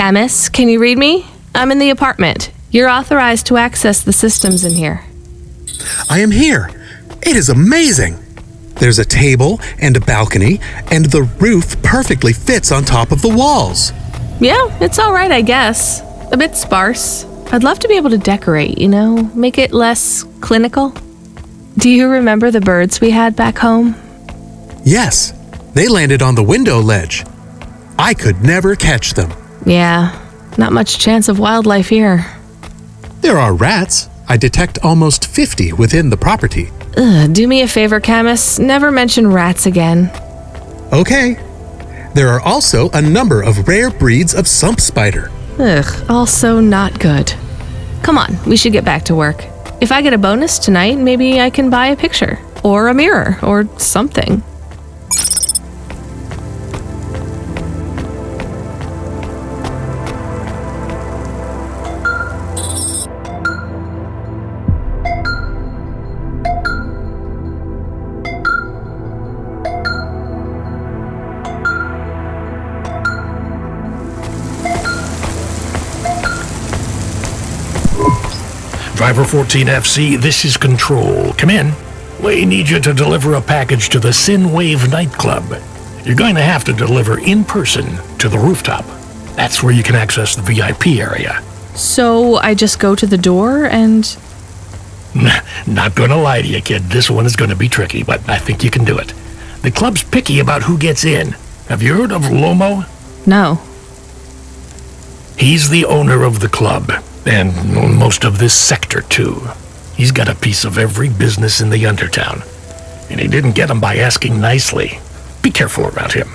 Camus, can you read me? I'm in the apartment. You're authorized to access the systems in here. I am here. It is amazing. There's a table and a balcony, and the roof perfectly fits on top of the walls. Yeah, it's all right, I guess. A bit sparse. I'd love to be able to decorate, make it less clinical. Do you remember the birds we had back home? Yes, they landed on the window ledge. I could never catch them. Yeah, not much chance of wildlife here. There are rats. I detect almost 50 within the property. Do me a favor, Camus. Never mention rats again. Okay. There are also a number of rare breeds of sump spider. Also not good. Come on, we should get back to work. If I get a bonus tonight, maybe I can buy a picture, or a mirror, or something. Driver 14FC, this is Control. Come in. We need you to deliver a package to the Synwave nightclub. You're going to have to deliver in person to the rooftop. That's where you can access the VIP area. So I just go to the door and... Not gonna lie to you, kid. This one is gonna be tricky, but I think you can do it. The club's picky about who gets in. Have you heard of Lomo? No. He's the owner of the club. And most of this sector, too. He's got a piece of every business in the Undertown. And he didn't get them by asking nicely. Be careful around him.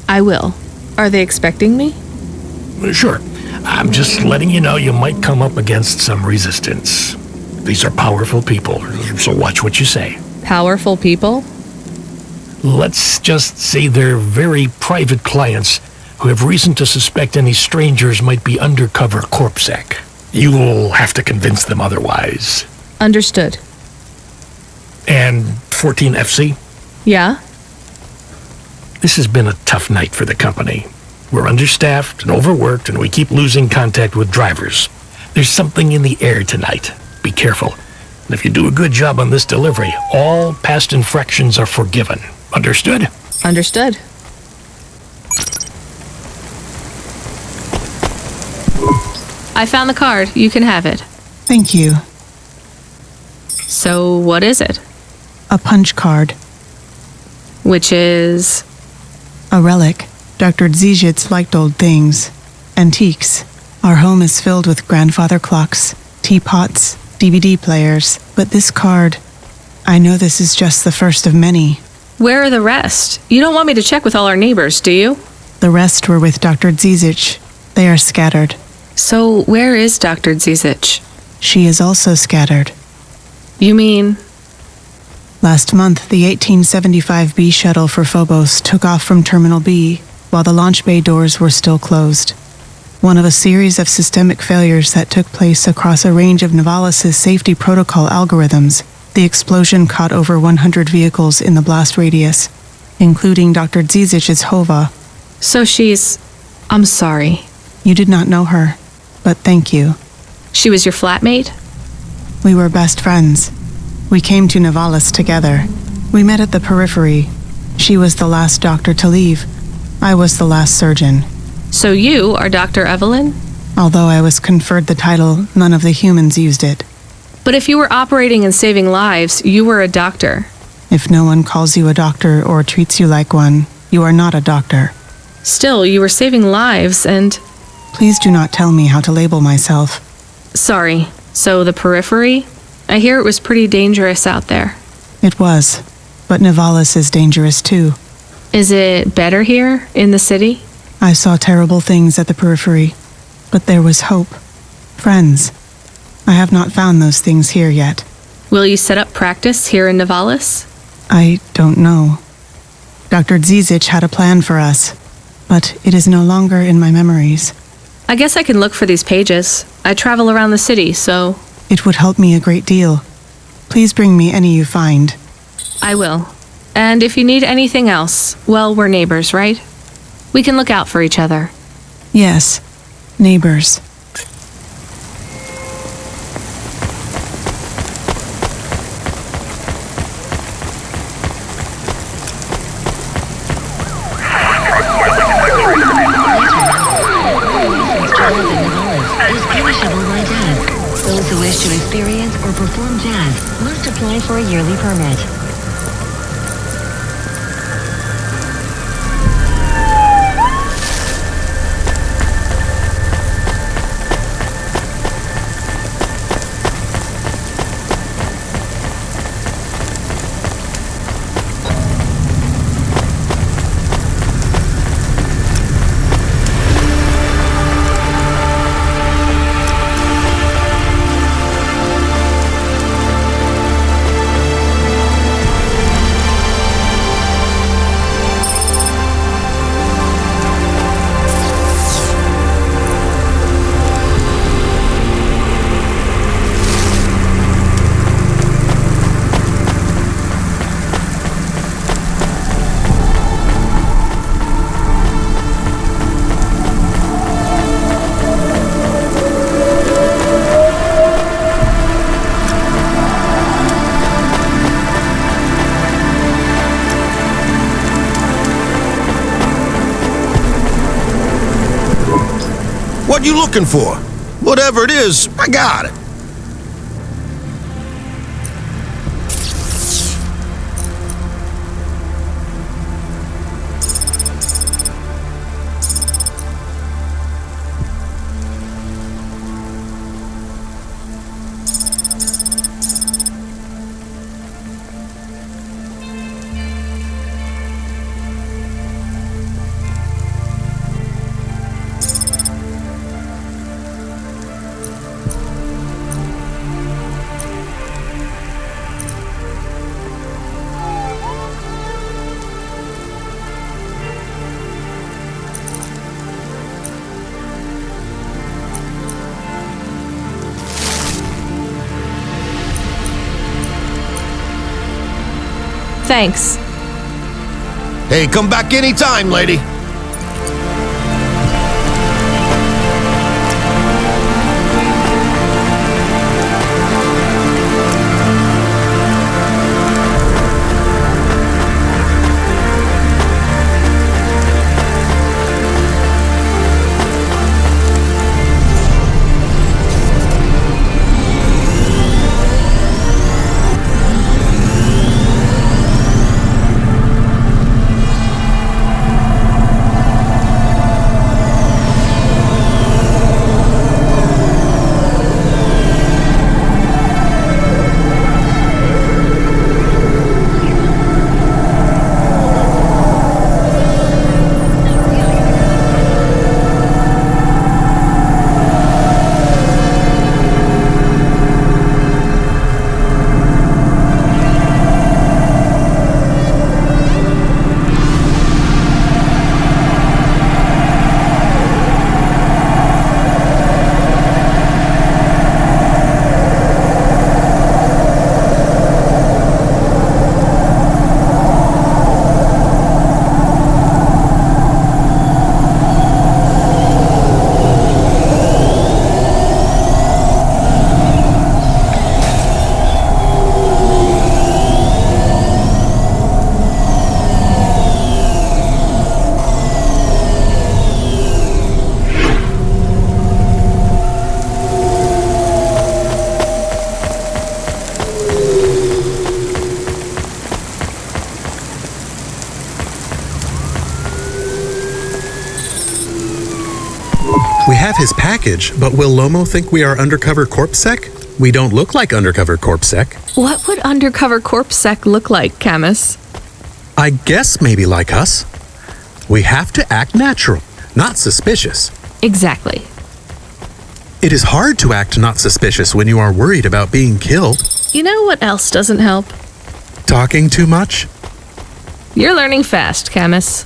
I will. Are they expecting me? Sure. I'm just letting you know you might come up against some resistance. These are powerful people, so watch what you say. Powerful people? Let's just say they're very private clients who have reason to suspect any strangers might be undercover corpsec. You'll have to convince them otherwise. Understood. And 14FC? Yeah? This has been a tough night for the company. We're understaffed and overworked, and we keep losing contact with drivers. There's something in the air tonight. Be careful. And if you do a good job on this delivery, all past infractions are forgiven. Understood? Understood. I found the card. You can have it. Thank you. So, what is it? A punch card. Which is... A relic. Dr. Dziedzic liked old things. Antiques. Our home is filled with grandfather clocks, teapots, DVD players. But this card... I know this is just the first of many. Where are the rest? You don't want me to check with all our neighbors, do you? The rest were with Dr. Dziedzic. They are scattered. So, where is Dr. Dziedzic? She is also scattered. You mean... Last month, the 1875 B shuttle for Phobos took off from Terminal B, while the launch bay doors were still closed. One of a series of systemic failures that took place across a range of Novalis' safety protocol algorithms, the explosion caught over 100 vehicles in the blast radius, including Dr. Dziedzic's Hova. So she's... I'm sorry. You did not know her, but thank you. She was your flatmate? We were best friends. We came to Novalis together. We met at the periphery. She was the last doctor to leave. I was the last surgeon. So you are Dr. Evelyn? Although I was conferred the title, none of the humans used it. But if you were operating and saving lives, you were a doctor. If no one calls you a doctor or treats you like one, you are not a doctor. Still, you were saving lives and... Please do not tell me how to label myself. Sorry. So the periphery? I hear it was pretty dangerous out there. It was. But Novalis is dangerous too. Is it better here, in the city? I saw terrible things at the periphery. But there was hope. Friends. I have not found those things here yet. Will you set up practice here in Novalis? I don't know. Dr. Dziedzic had a plan for us, but it is no longer in my memories. I guess I can look for these pages. I travel around the city, so... It would help me a great deal. Please bring me any you find. I will. And if you need anything else, well, we're neighbors, right? We can look out for each other. Yes. neighbors. Is punishable by death. Those who wish to experience or perform jazz must apply for a yearly permit. What you looking for? Whatever it is, I got it. Thanks. Hey, come back anytime, lady. We have his package, but will Lomo think we are undercover CorpSec? We don't look like undercover CorpSec. What would undercover CorpSec look like, Camus? I guess maybe like us. We have to act natural, not suspicious. Exactly. It is hard to act not suspicious when you are worried about being killed. You know what else doesn't help? Talking too much? You're learning fast, Camus.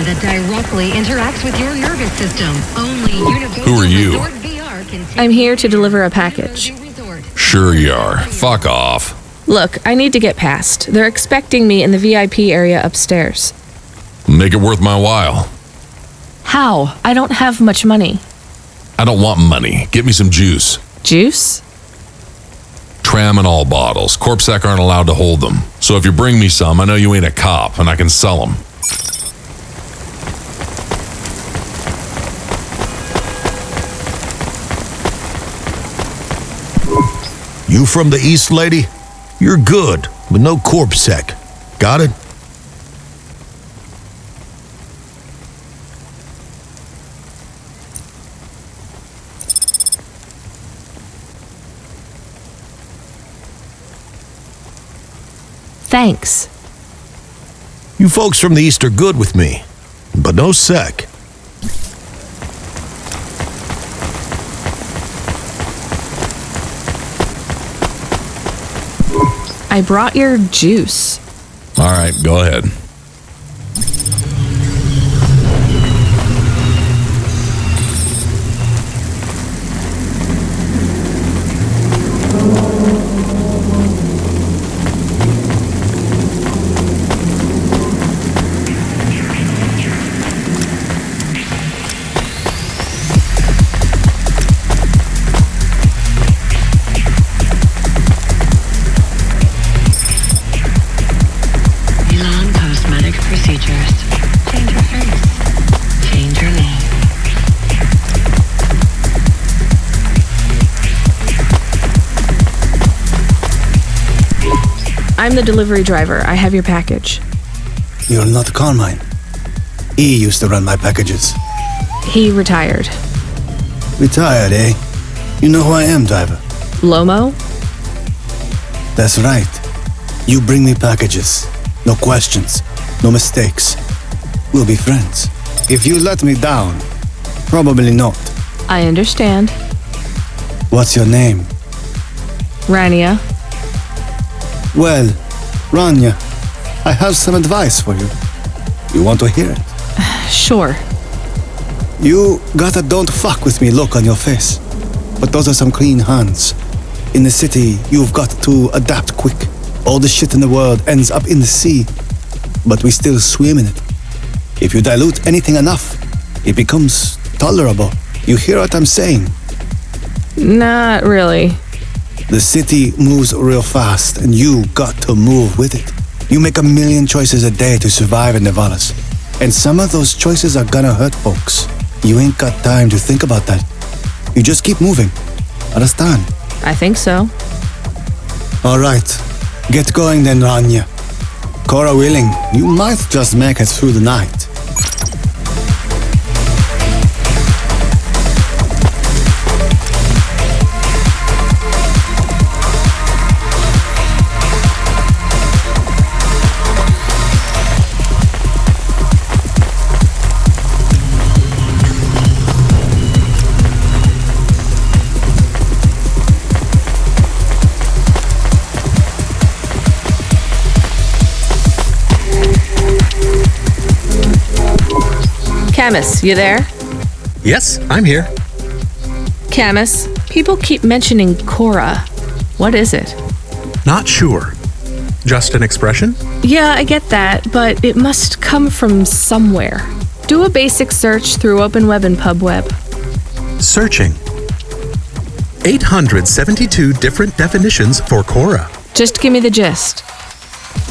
that directly interacts with your nervous system. Only Universal Who are you? Resort VR can take I'm here to deliver a package. Resort. Sure you are. Fuck off. Look, I need to get past. They're expecting me in the VIP area upstairs. Make it worth my while. How? I don't have much money. I don't want money. Get me some juice. Juice? Tramadol bottles. Corpsec aren't allowed to hold them. So if you bring me some, I know you ain't a cop and I can sell them. You from the East, lady? You're good, but no Corpsec. Got it? Thanks. You folks from the East are good with me, but no sec. I brought your juice. All right, go ahead. Elon Cosmetic Procedures. Change your face. Change your name. I'm the delivery driver. I have your package. You're not Carmine. E used to run my packages. He retired. Retired, eh? You know who I am, driver. Lomo? That's right. You bring me packages. No questions. No mistakes. We'll be friends. If you let me down, probably not. I understand. What's your name? Rania. Well, Rania, I have some advice for you. You want to hear it? Sure. You got a don't fuck with me look on your face. But those are some clean hands. In the city, you've got to adapt quick. All the shit in the world ends up in the sea. But we still swim in it. If you dilute anything enough, it becomes tolerable. You hear what I'm saying? Not really. The city moves real fast, and you got to move with it. You make a million choices a day to survive in Nevalis. And some of those choices are gonna hurt folks. You ain't got time to think about that. You just keep moving. Understand? I think so. All right. Get going then, Rania. Cora willing, you might just make it through the night. Camus, you there? Yes, I'm here. Camus, people keep mentioning Cora. What is it? Not sure. Just an expression? Yeah, I get that, but it must come from somewhere. Do a basic search through Open Web and PubWeb. Searching. 872 different definitions for Cora. Just give me the gist.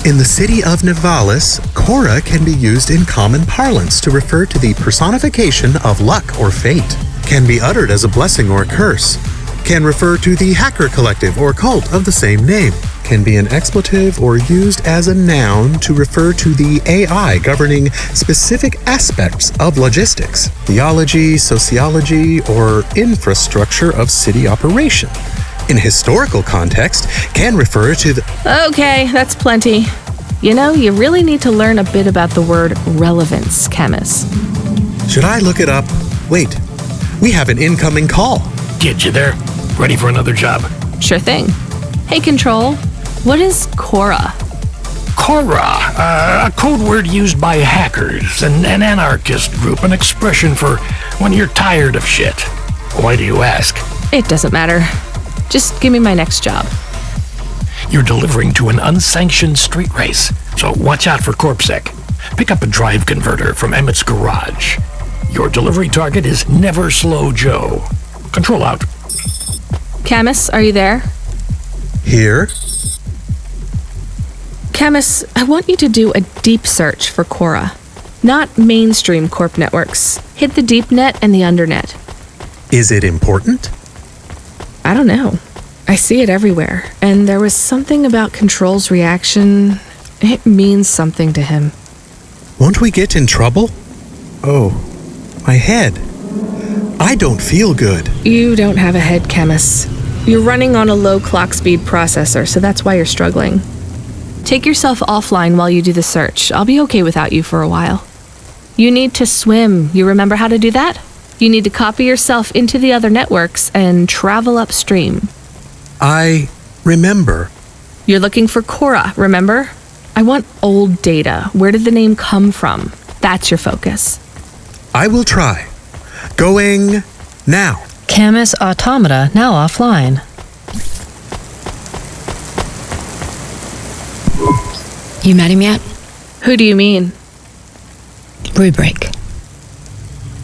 In the city of Nevalis, Cora can be used in common parlance to refer to the personification of luck or fate. Can be uttered as a blessing or a curse. Can refer to the hacker collective or cult of the same name. Can be an expletive or used as a noun to refer to the AI governing specific aspects of logistics, theology, sociology, or infrastructure of city operation. In historical context, can refer to the... Okay, that's plenty. You know, you really need to learn a bit about the word relevance, Camus. Should I look it up? Wait, we have an incoming call. Kid, you there? Ready for another job? Sure thing. Hey, Control, what is Cora? Cora, a code word used by hackers, an anarchist group, an expression for when you're tired of shit. Why do you ask? It doesn't matter. Just give me my next job. You're delivering to an unsanctioned street race, so watch out for CorpSec. Pick up a drive converter from Emmett's garage. Your delivery target is Never Slow Joe. Control out. Camus, are you there? Here? Camus, I want you to do a deep search for Cora. Not mainstream corp networks. Hit the deep net and the undernet. Is it important? I don't know. I see it everywhere, and there was something about Control's reaction. It means something to him. Won't we get in trouble? Oh, my head. I don't feel good. You don't have a head, Camus. You're running on a low clock speed processor, so that's why you're struggling. Take yourself offline while you do the search. I'll be okay without you for a while. You need to swim. You remember how to do that? You need to copy yourself into the other networks and travel upstream. I remember. You're looking for Cora, remember? I want old data. Where did the name come from? That's your focus. I will try. Going now. Camus Automata now offline. You met him yet? Who do you mean? Rubric.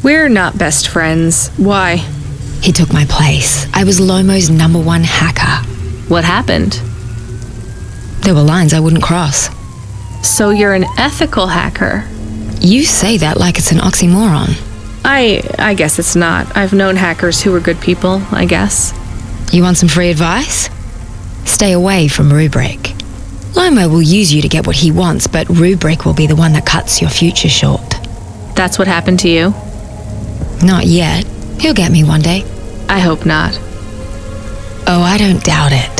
We're not best friends. Why? He took my place. I was Lomo's #1 hacker. What happened? There were lines I wouldn't cross. So you're an ethical hacker. You say that like it's an oxymoron. I guess it's not. I've known hackers who were good people, I guess. You want some free advice? Stay away from Rubric. Lomo will use you to get what he wants, but Rubric will be the one that cuts your future short. That's what happened to you? Not yet. He'll get me one day. I hope not. Oh, I don't doubt it.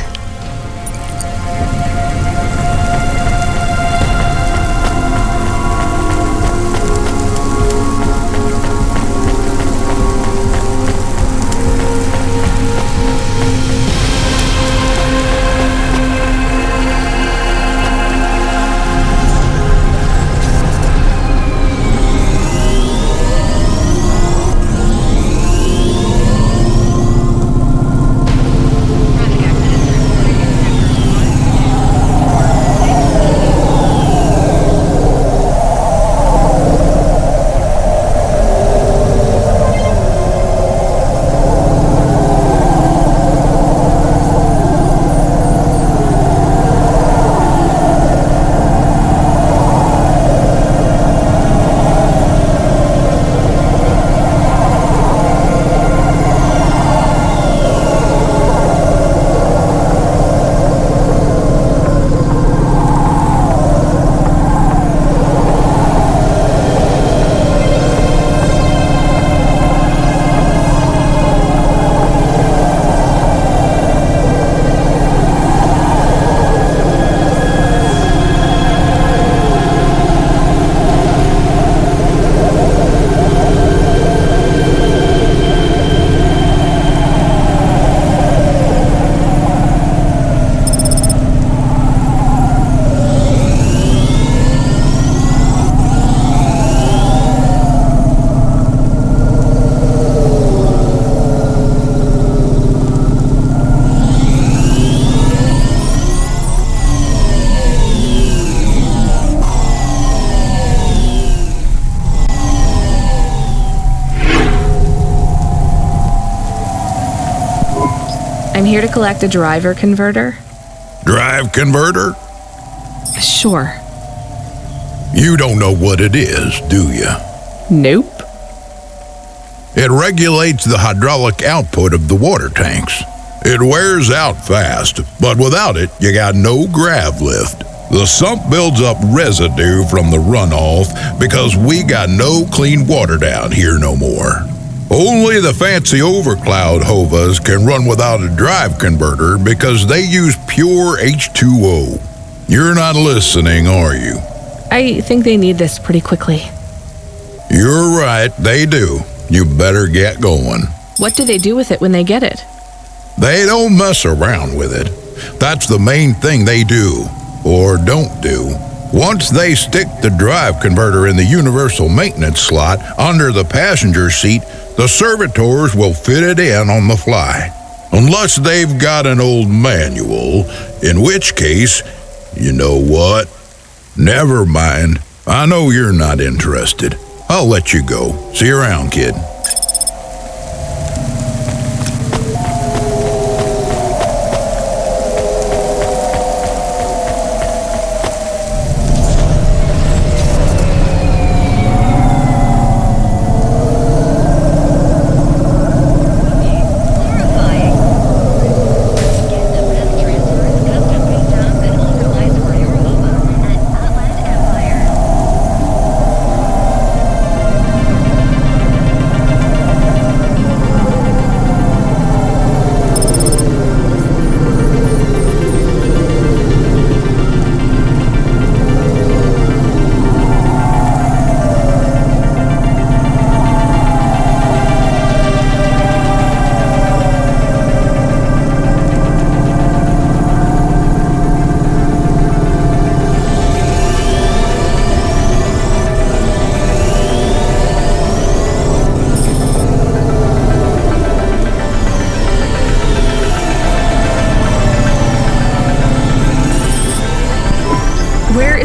I'm here to collect a driver converter. Drive converter? Sure. You don't know what it is, do you? Nope. It regulates the hydraulic output of the water tanks. It wears out fast, but without it, you got no grav lift. The sump builds up residue from the runoff because we got no clean water down here no more. Only the fancy overcloud hovas can run without a drive converter because they use pure H2O. You're not listening, are you? I think they need this pretty quickly. You're right, they do. You better get going. What do they do with it when they get it? They don't mess around with it. That's the main thing they do, or don't do. Once they stick the drive converter in the universal maintenance slot under the passenger seat, the servitors will fit it in on the fly. Unless they've got an old manual, in which case, you know what? Never mind. I know you're not interested. I'll let you go. See you around, kid.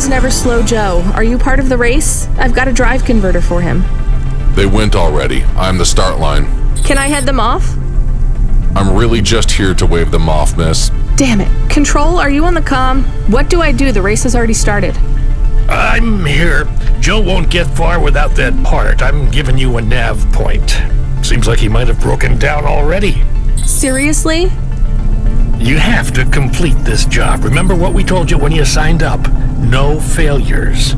Never Slow Joe. Are you part of the race? I've got a drive converter for him. They went already. I'm the start line. Can I head them off? I'm really just here to wave them off, miss. Damn it. Control, are you on the comm? What do I do? The race has already started. I'm here. Joe won't get far without that part. I'm giving you a nav point. Seems like he might have broken down already. Seriously? You have to complete this job. Remember what we told you when you signed up? No failures.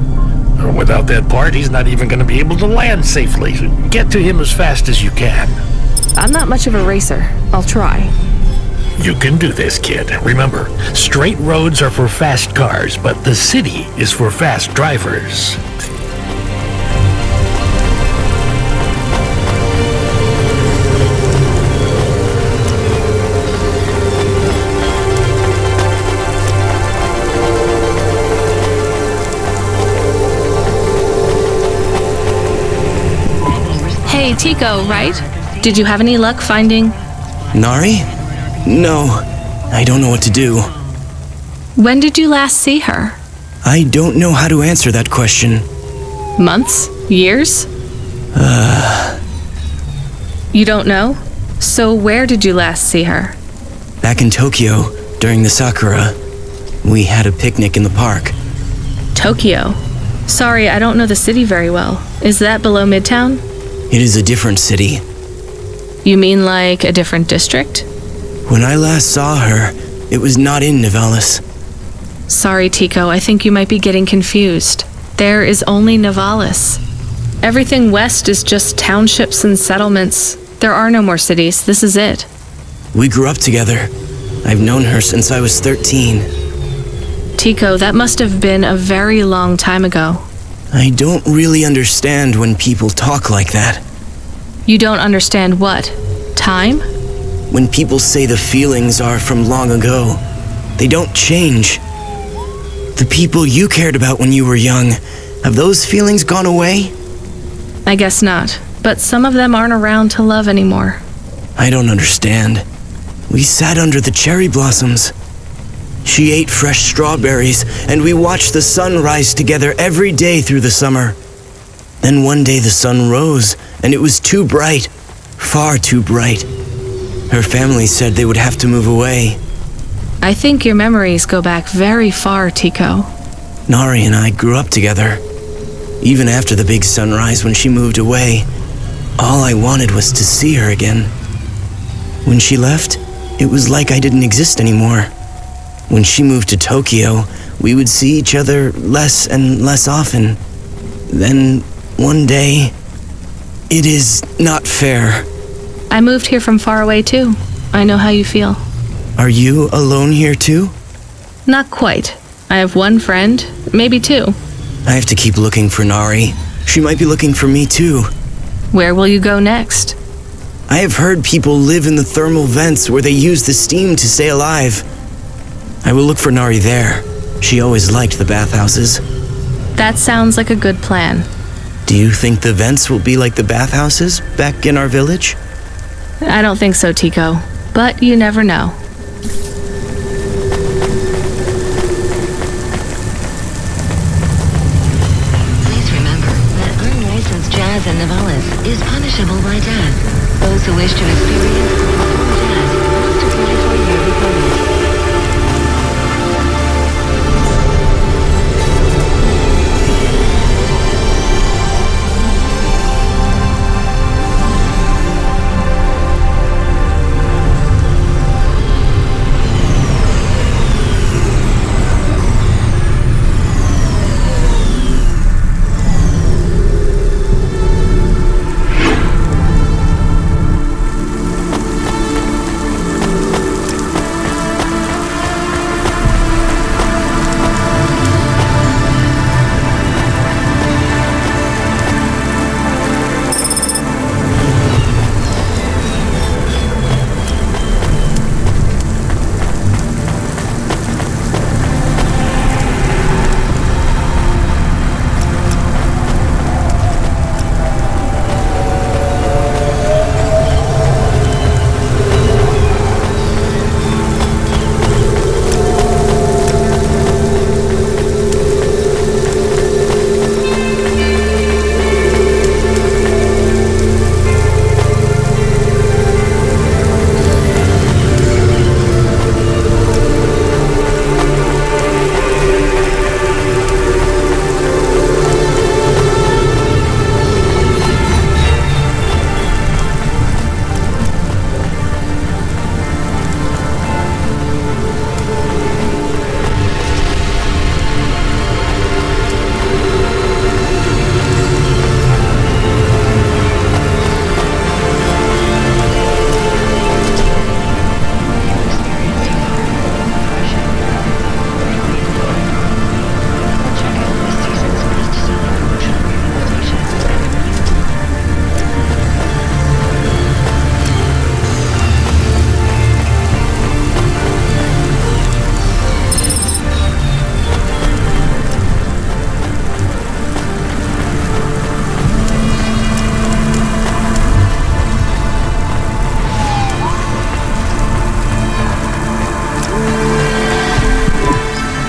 Without that part, he's not even going to be able to land safely. Get to him as fast as you can. I'm not much of a racer. I'll try. You can do this, kid. Remember, straight roads are for fast cars, but the city is for fast drivers. Hey, Tico, right? Did you have any luck finding... Nari? No, I don't know what to do. When did you last see her? I don't know how to answer that question. Months? Years? You don't know? So where did you last see her? Back in Tokyo, during the Sakura. We had a picnic in the park. Tokyo? Sorry, I don't know the city very well. Is that below Midtown? It is a different city. You mean like a different district? When I last saw her, it was not in Nivalis. Sorry, Tico, I think you might be getting confused. There is only Nivalis. Everything west is just townships and settlements. There are no more cities. This is it. We grew up together. I've known her since I was 13. Tico, that must have been a very long time ago. I don't really understand when people talk like that. You don't understand what? Time? When people say the feelings are from long ago, they don't change. The people you cared about when you were young, have those feelings gone away? I guess not, but some of them aren't around to love anymore. I don't understand. We sat under the cherry blossoms. She ate fresh strawberries, and we watched the sun rise together every day through the summer. Then one day the sun rose, and it was too bright, far too bright. Her family said they would have to move away. I think your memories go back very far, Tico. Nari and I grew up together. Even after the big sunrise when she moved away, all I wanted was to see her again. When she left, it was like I didn't exist anymore. When she moved to Tokyo, we would see each other less and less often. Then, one day, it is not fair. I moved here from far away too. I know how you feel. Are you alone here too? Not quite. I have one friend, maybe two. I have to keep looking for Nari. She might be looking for me too. Where will you go next? I have heard people live in the thermal vents where they use the steam to stay alive. I will look for Nari there. She always liked the bathhouses. That sounds like a good plan. Do you think the vents will be like the bathhouses back in our village? I don't think so, Tico. But you never know. Please remember that unlicensed jazz in Navalis is punishable by death. Those who wish to experience jazz must apply for a yearly permit.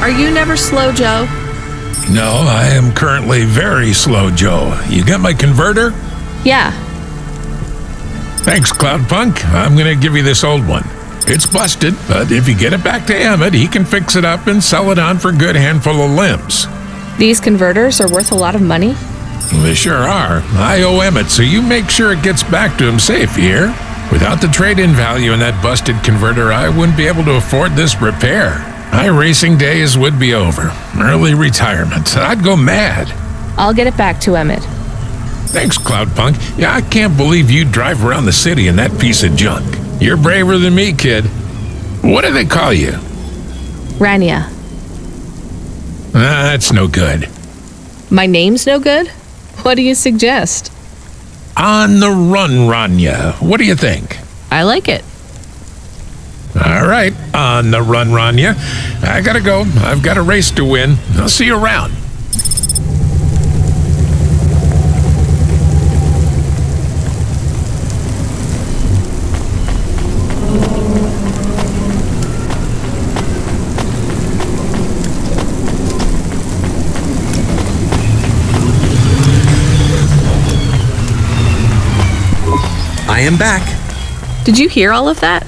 Are you never slow, Joe? No, I am currently very slow, Joe. You got my converter? Yeah. Thanks, Cloudpunk. I'm gonna give you this old one. It's busted, but if you get it back to Emmett, he can fix it up and sell it on for a good handful of limbs. These converters are worth a lot of money? They sure are. I owe Emmett, so you make sure it gets back to him safe, you hear? Without the trade-in value in that busted converter, I wouldn't be able to afford this repair. My racing days would be over. Early retirement. I'd go mad. I'll get it back to Emmett. Thanks, Cloudpunk. Yeah, I can't believe you drive around the city in that piece of junk. You're braver than me, kid. What do they call you? Rania. That's no good. My name's no good? What do you suggest? On the run, Rania. What do you think? I like it. All right, on the run, Rania. I gotta go. I've got a race to win. I'll see you around. I am back. Did you hear all of that?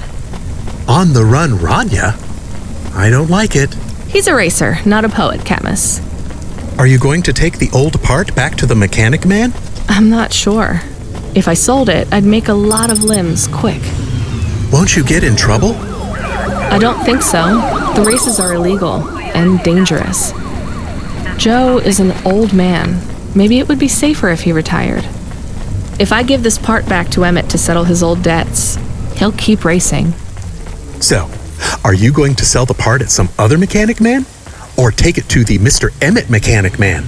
On the run, Rania? I don't like it. He's a racer, not a poet, Camus. Are you going to take the old part back to the mechanic man? I'm not sure. If I sold it, I'd make a lot of limbs quick. Won't you get in trouble? I don't think so. The races are illegal and dangerous. Joe is an old man. Maybe it would be safer if he retired. If I give this part back to Emmett to settle his old debts, he'll keep racing. So, are you going to sell the part at some other mechanic man? Or take it to the Mr. Emmett mechanic man?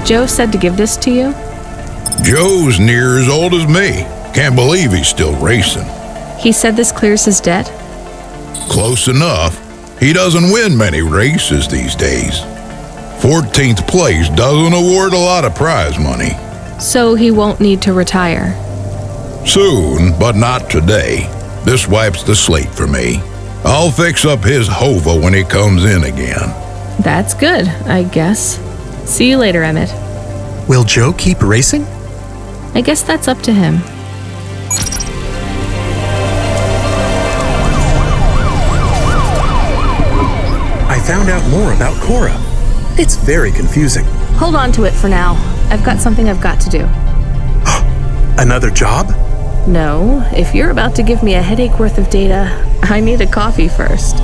Joe said to give this to you? Joe's near as old as me. Can't believe he's still racing. He said this clears his debt? Close enough. He doesn't win many races these days. 14th place doesn't award a lot of prize money. So he won't need to retire? Soon, but not today. This wipes the slate for me. I'll fix up his Hova when he comes in again. That's good, I guess. See you later, Emmett. Will Joe keep racing? I guess that's up to him. I found out more about Cora. It's very confusing. Hold on to it for now. I've got something I've got to do. Another job? No, if you're about to give me a headache worth of data, I need a coffee first.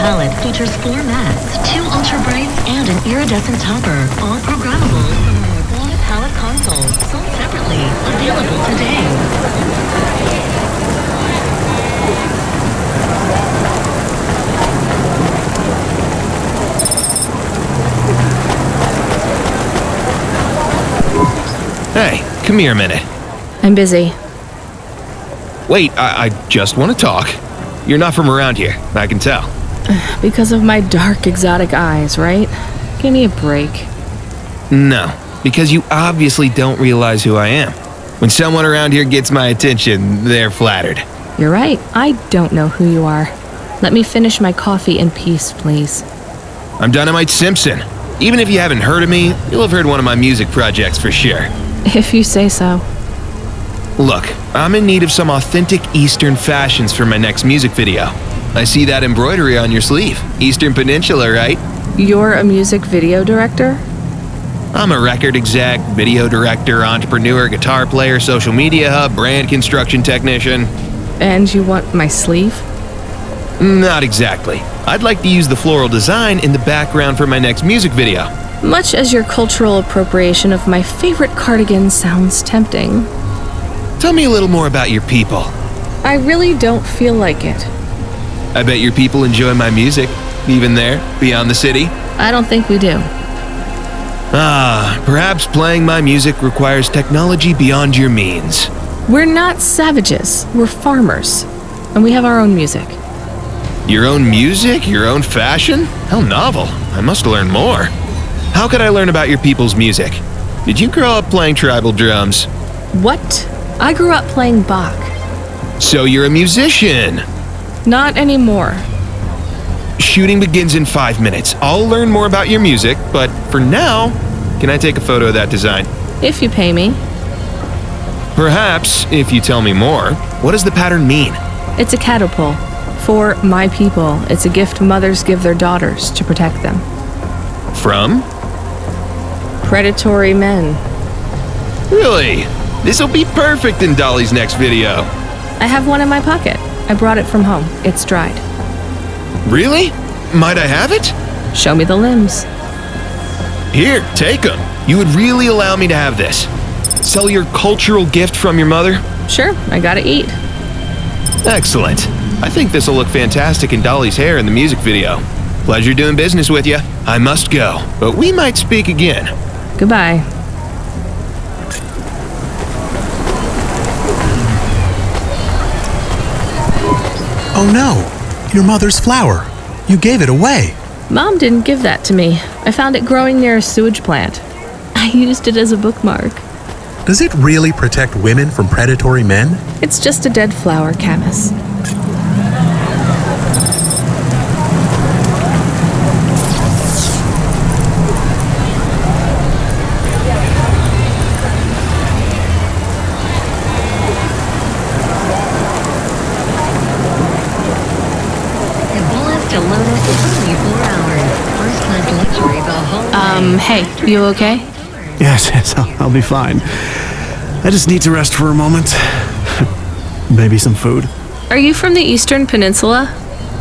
palette features 4 masks, 2 ultra brights, and an iridescent topper, all programmable from the Morgana palette console, sold separately, available today. Hey, come here a minute. I'm busy. Wait, I just want to talk. You're not from around here, I can tell. Because of my dark, exotic eyes, right? Give me a break. No, because you obviously don't realize who I am. When someone around here gets my attention, they're flattered. You're right, I don't know who you are. Let me finish my coffee in peace, please. I'm Dynamite Simpson. Even if you haven't heard of me, you'll have heard one of my music projects for sure. If you say so. Look, I'm in need of some authentic Eastern fashions for my next music video. I see that embroidery on your sleeve. Eastern Peninsula, right? You're a music video director? I'm a record exec, video director, entrepreneur, guitar player, social media hub, brand construction technician. And you want my sleeve? Not exactly. I'd like to use the floral design in the background for my next music video. Much as your cultural appropriation of my favorite cardigan sounds tempting. Tell me a little more about your people. I really don't feel like it. I bet your people enjoy my music, even there, beyond the city. I don't think we do. Perhaps playing my music requires technology beyond your means. We're not savages. We're farmers. And we have our own music. Your own music? Your own fashion? How novel. I must learn more. How could I learn about your people's music? Did you grow up playing tribal drums? What? I grew up playing Bach. So you're a musician. Not anymore. Shooting begins in 5 minutes. I'll learn more about your music, but for now, can I take a photo of that design? If you pay me. Perhaps, if you tell me more. What does the pattern mean? It's a catapult. For my people, it's a gift mothers give their daughters to protect them. From? Predatory men. Really? This'll be perfect in Dolly's next video. I have one in my pocket. I brought it from home. It's dried. Really? Might I have it? Show me the limbs. Here, take them. You would really allow me to have this? Sell your cultural gift from your mother? Sure, I gotta eat. Excellent. I think this'll look fantastic in Dolly's hair in the music video. Pleasure doing business with you. I must go, but we might speak again. Goodbye. Oh no! Your mother's flower. You gave it away. Mom didn't give that to me. I found it growing near a sewage plant. I used it as a bookmark. Does it really protect women from predatory men? It's just a dead flower, Camus. Hey, you okay? Yes, I'll be fine. I just need to rest for a moment. Maybe some food. Are you from the Eastern Peninsula?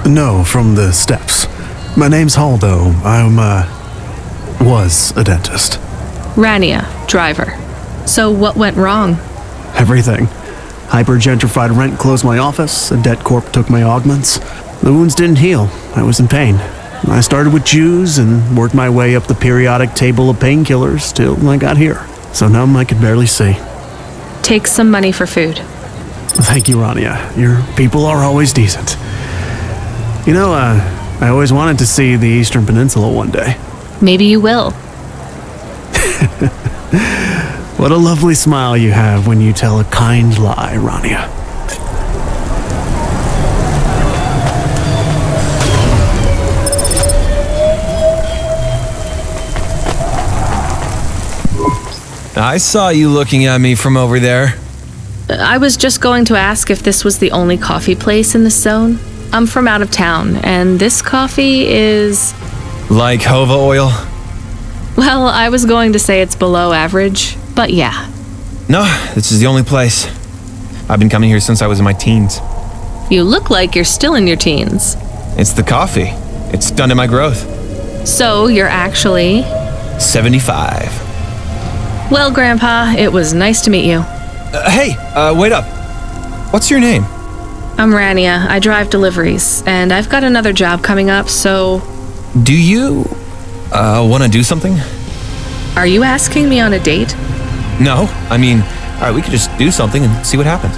No, from the steppes. My name's Haldo. Was a dentist. Rania, driver. So what went wrong? Everything. Hyper-gentrified rent closed my office, a debt corp took my augments. The wounds didn't heal. I was in pain. I started with Jews and worked my way up the periodic table of painkillers till I got here. So numb I could barely see. Take some money for food. Thank you, Rania. Your people are always decent. You know, I always wanted to see the Eastern Peninsula one day. Maybe you will. What a lovely smile you have when you tell a kind lie, Rania. I saw you looking at me from over there. I was just going to ask if this was the only coffee place in this zone. I'm from out of town, and this coffee is... Like Hova oil? Well, I was going to say it's below average, but yeah. No, this is the only place. I've been coming here since I was in my teens. You look like you're still in your teens. It's the coffee. It's stunted my growth. So, you're actually... 75. Well, Grandpa, it was nice to meet you. Hey, wait up. What's your name? I'm Rania. I drive deliveries, and I've got another job coming up, so... Do you, want to do something? Are you asking me on a date? No, I mean, alright, we could just do something and see what happens.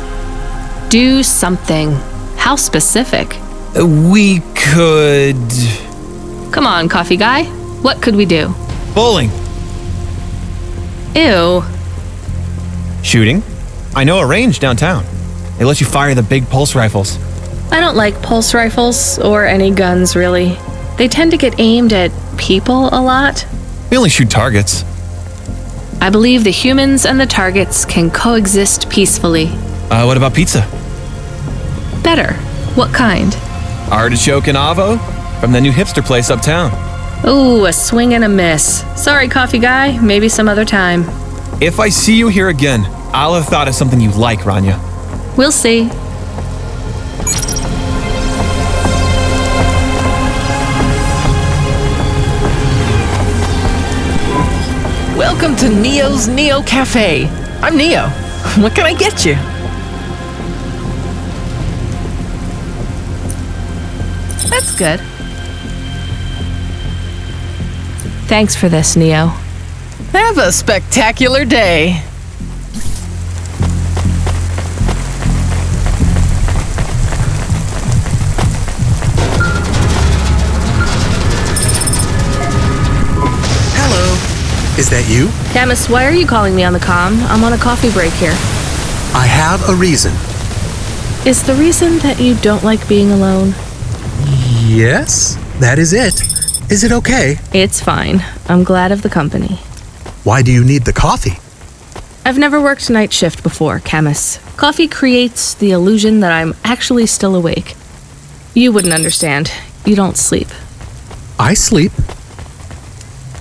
Do something. How specific? We could... Come on, coffee guy. What could we do? Bowling. Ew. Shooting? I know a range downtown. They let you fire the big pulse rifles. I don't like pulse rifles, or any guns, really. They tend to get aimed at people a lot. We only shoot targets. I believe the humans and the targets can coexist peacefully. What about pizza? Better. What kind? Artichoke and avo? From the new hipster place uptown. Ooh, a swing and a miss. Sorry, coffee guy. Maybe some other time. If I see you here again, I'll have thought of something you like, Rania. We'll see. Welcome to Neo's Neo Cafe. I'm Neo. What can I get you? That's good. Thanks for this, Neo. Have a spectacular day. Hello. Is that you? Camus, why are you calling me on the comm? I'm on a coffee break here. I have a reason. Is the reason that you don't like being alone? Yes, that is it. Is it okay? It's fine. I'm glad of the company. Why do you need the coffee? I've never worked night shift before, Camus. Coffee creates the illusion that I'm actually still awake. You wouldn't understand. You don't sleep. I sleep.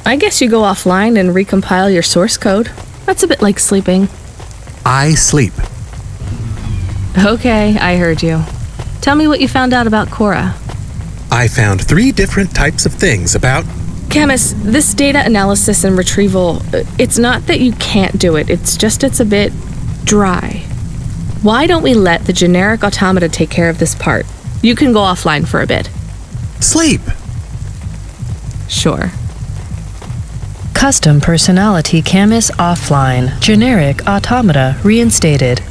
I guess you go offline and recompile your source code. That's a bit like sleeping. I sleep. Okay, I heard you. Tell me what you found out about Cora. I found 3 different types of things about... Camus, this data analysis and retrieval, it's not that you can't do it, it's just it's a bit dry. Why don't we let the generic automata take care of this part? You can go offline for a bit. Sleep! Sure. Custom personality Camus offline. Generic automata reinstated.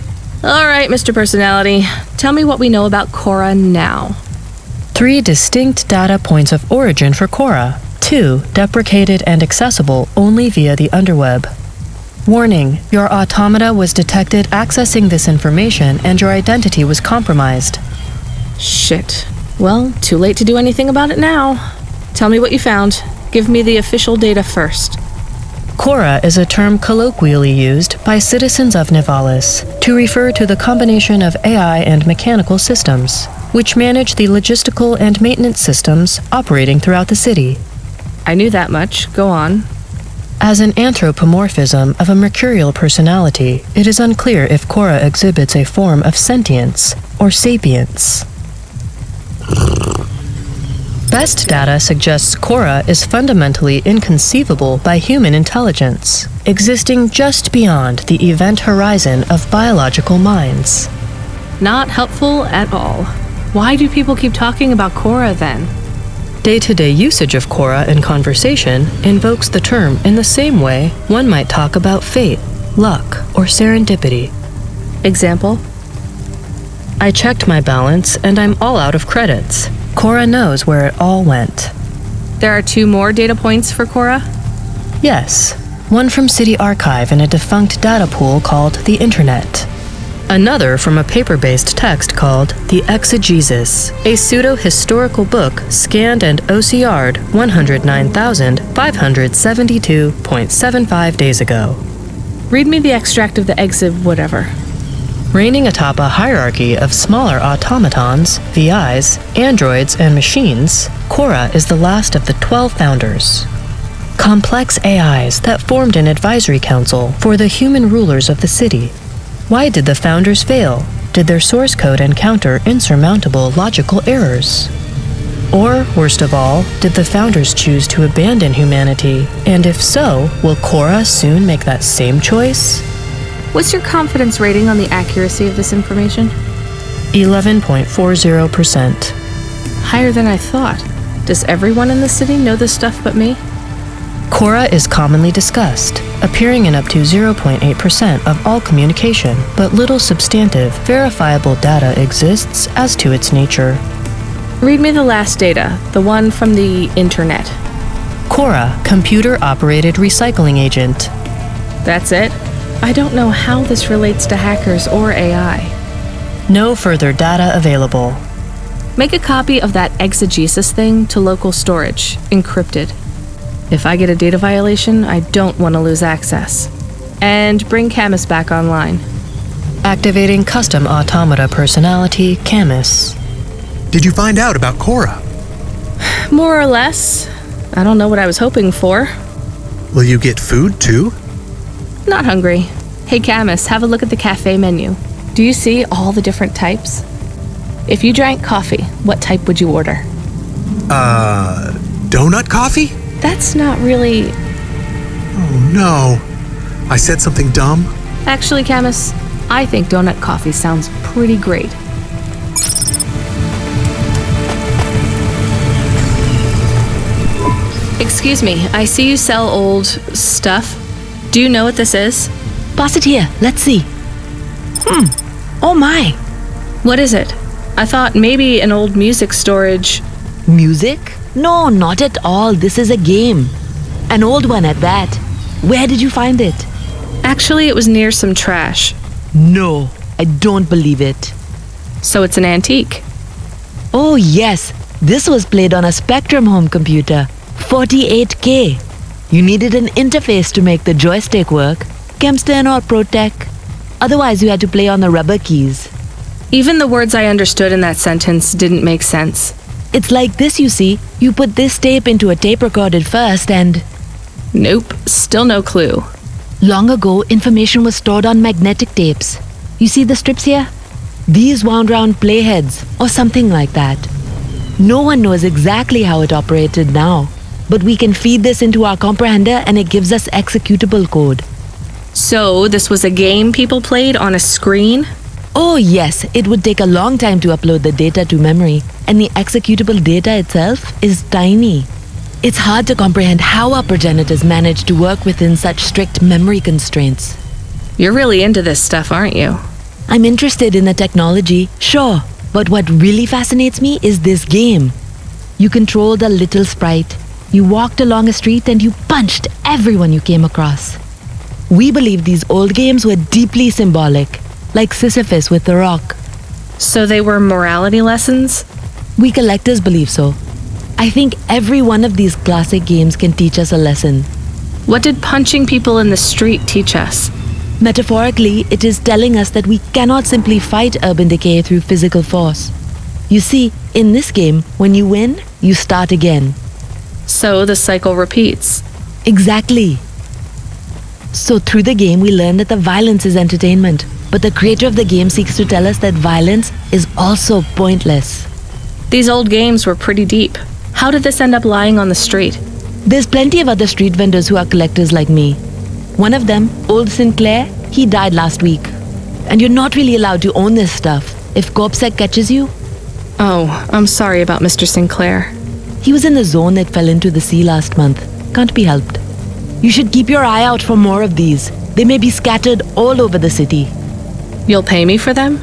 All right, Mr. Personality. Tell me what we know about Cora now. 3 distinct data points of origin for Cora. 2 deprecated and accessible only via the underweb. Warning, your automata was detected accessing this information and your identity was compromised. Shit. Well, too late to do anything about it now. Tell me what you found. Give me the official data first. Cora is a term colloquially used by citizens of Nivalis to refer to the combination of AI and mechanical systems, which manage the logistical and maintenance systems operating throughout the city. I knew that much. Go on. As an anthropomorphism of a mercurial personality, it is unclear if Cora exhibits a form of sentience or sapience. Best data suggests Cora is fundamentally inconceivable by human intelligence, existing just beyond the event horizon of biological minds. Not helpful at all. Why do people keep talking about Cora then? Day-to-day usage of Cora in conversation invokes the term in the same way one might talk about fate, luck, or serendipity. Example? I checked my balance and I'm all out of credits. Cora knows where it all went. There are 2 more data points for Cora? Yes, one from City Archive in a defunct data pool called the Internet. Another from a paper-based text called The Exegesis, a pseudo-historical book scanned and OCR'd 109,572.75 days ago. Read me the extract of the exib whatever. Reigning atop a hierarchy of smaller automatons, VIs, androids, and machines, Cora is the last of the 12 founders. Complex AIs that formed an advisory council for the human rulers of the city. Why did the founders fail? Did their source code encounter insurmountable logical errors? Or, worst of all, did the founders choose to abandon humanity? And if so, will Cora soon make that same choice? What's your confidence rating on the accuracy of this information? 11.40%. Higher than I thought. Does everyone in the city know this stuff but me? Cora is commonly discussed, appearing in up to 0.8% of all communication, but little substantive, verifiable data exists as to its nature. Read me the last data, the one from the Internet. Cora, computer-operated recycling agent. That's it? I don't know how this relates to hackers or AI. No further data available. Make a copy of that exegesis thing to local storage, encrypted. If I get a data violation, I don't want to lose access. And bring Camus back online. Activating custom automata personality, Camus. Did you find out about Cora? More or less. I don't know what I was hoping for. Will you get food too? Not hungry. Hey Camus, have a look at the cafe menu. Do you see all the different types? If you drank coffee, what type would you order? Donut coffee? That's not really... Oh no. I said something dumb? Actually, Camus, I think donut coffee sounds pretty great. Excuse me, I see you sell old stuff. Do you know what this is? Pass it here, let's see. Oh my. What is it? I thought maybe an old music storage. Music? No, not at all. This is a game. An old one at that. Where did you find it? Actually, it was near some trash. No, I don't believe it. So it's an antique. Oh yes, this was played on a Spectrum home computer. 48K. You needed an interface to make the joystick work. Kempston or Protec. Otherwise, you had to play on the rubber keys. Even the words I understood in that sentence didn't make sense. It's like this, you see. You put this tape into a tape recorder first and... Nope, still no clue. Long ago, information was stored on magnetic tapes. You see the strips here? These wound round playheads, or something like that. No one knows exactly how it operated now, but we can feed this into our comprehender and it gives us executable code. So, this was a game people played on a screen? Oh yes, it would take a long time to upload the data to memory, and the executable data itself is tiny. It's hard to comprehend how our progenitors managed to work within such strict memory constraints. You're really into this stuff, aren't you? I'm interested in the technology, sure, but what really fascinates me is this game. You controlled a little sprite, you walked along a street and you punched everyone you came across. We believe these old games were deeply symbolic, like Sisyphus with the rock. So they were morality lessons? We collectors believe so. I think every one of these classic games can teach us a lesson. What did punching people in the street teach us? Metaphorically, it is telling us that we cannot simply fight urban decay through physical force. You see, in this game, when you win, you start again. So the cycle repeats. Exactly. So through the game, we learn that the violence is entertainment, but the creator of the game seeks to tell us that violence is also pointless. These old games were pretty deep. How did this end up lying on the street? There's plenty of other street vendors who are collectors like me. One of them, old Sinclair, he died last week. And you're not really allowed to own this stuff. If CorpSec catches you... Oh, I'm sorry about Mr. Sinclair. He was in the zone that fell into the sea last month. Can't be helped. You should keep your eye out for more of these. They may be scattered all over the city. You'll pay me for them?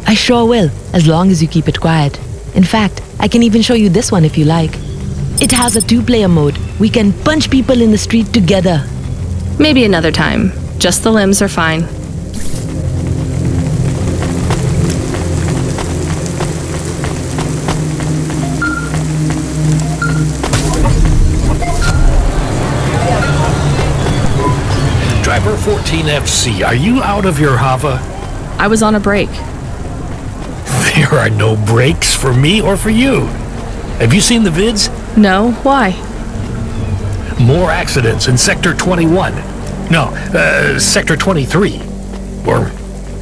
I sure will, as long as you keep it quiet. In fact, I can even show you this one if you like. It has a 2-player mode. We can punch people in the street together. Maybe another time. Just the limbs are fine. Driver 14FC, are you out of your Hava? I was on a break. There are no breaks for me or for you. Have you seen the vids? No, why? More accidents in Sector 21. No, Sector 23. Or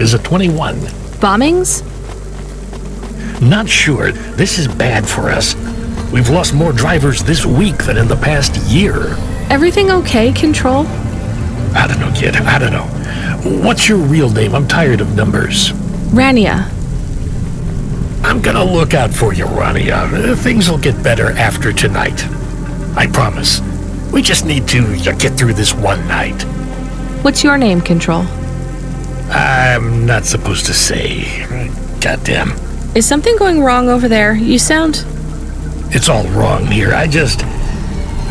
is it 21? Bombings? Not sure. This is bad for us. We've lost more drivers this week than in the past year. Everything okay, Control? I don't know, kid. I don't know. What's your real name? I'm tired of numbers. Rania. I'm gonna look out for you, Rania. Things will get better after tonight. I promise. We just need to get through this one night. What's your name, Control? I'm not supposed to say. Goddamn. Is something going wrong over there? You sound... It's all wrong here.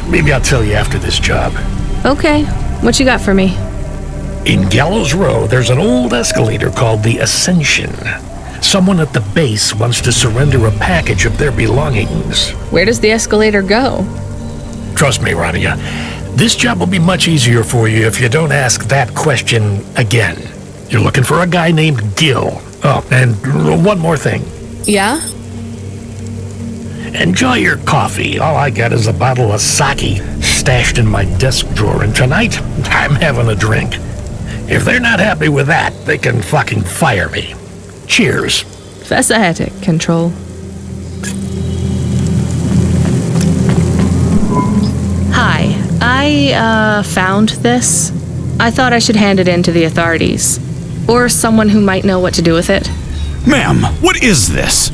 Maybe I'll tell you after this job. Okay. What you got for me? In Gallows Row, there's an old escalator called the Ascension. Someone at the base wants to surrender a package of their belongings. Where does the escalator go? Trust me, Rania. This job will be much easier for you if you don't ask that question again. You're looking for a guy named Gil. Oh, and one more thing. Yeah? Enjoy your coffee. All I got is a bottle of sake stashed in my desk drawer, and tonight, I'm having a drink. If they're not happy with that, they can fucking fire me. Cheers. Fesahetic, Control. Hi, I found this. I thought I should hand it in to the authorities. Or someone who might know what to do with it. Ma'am, what is this?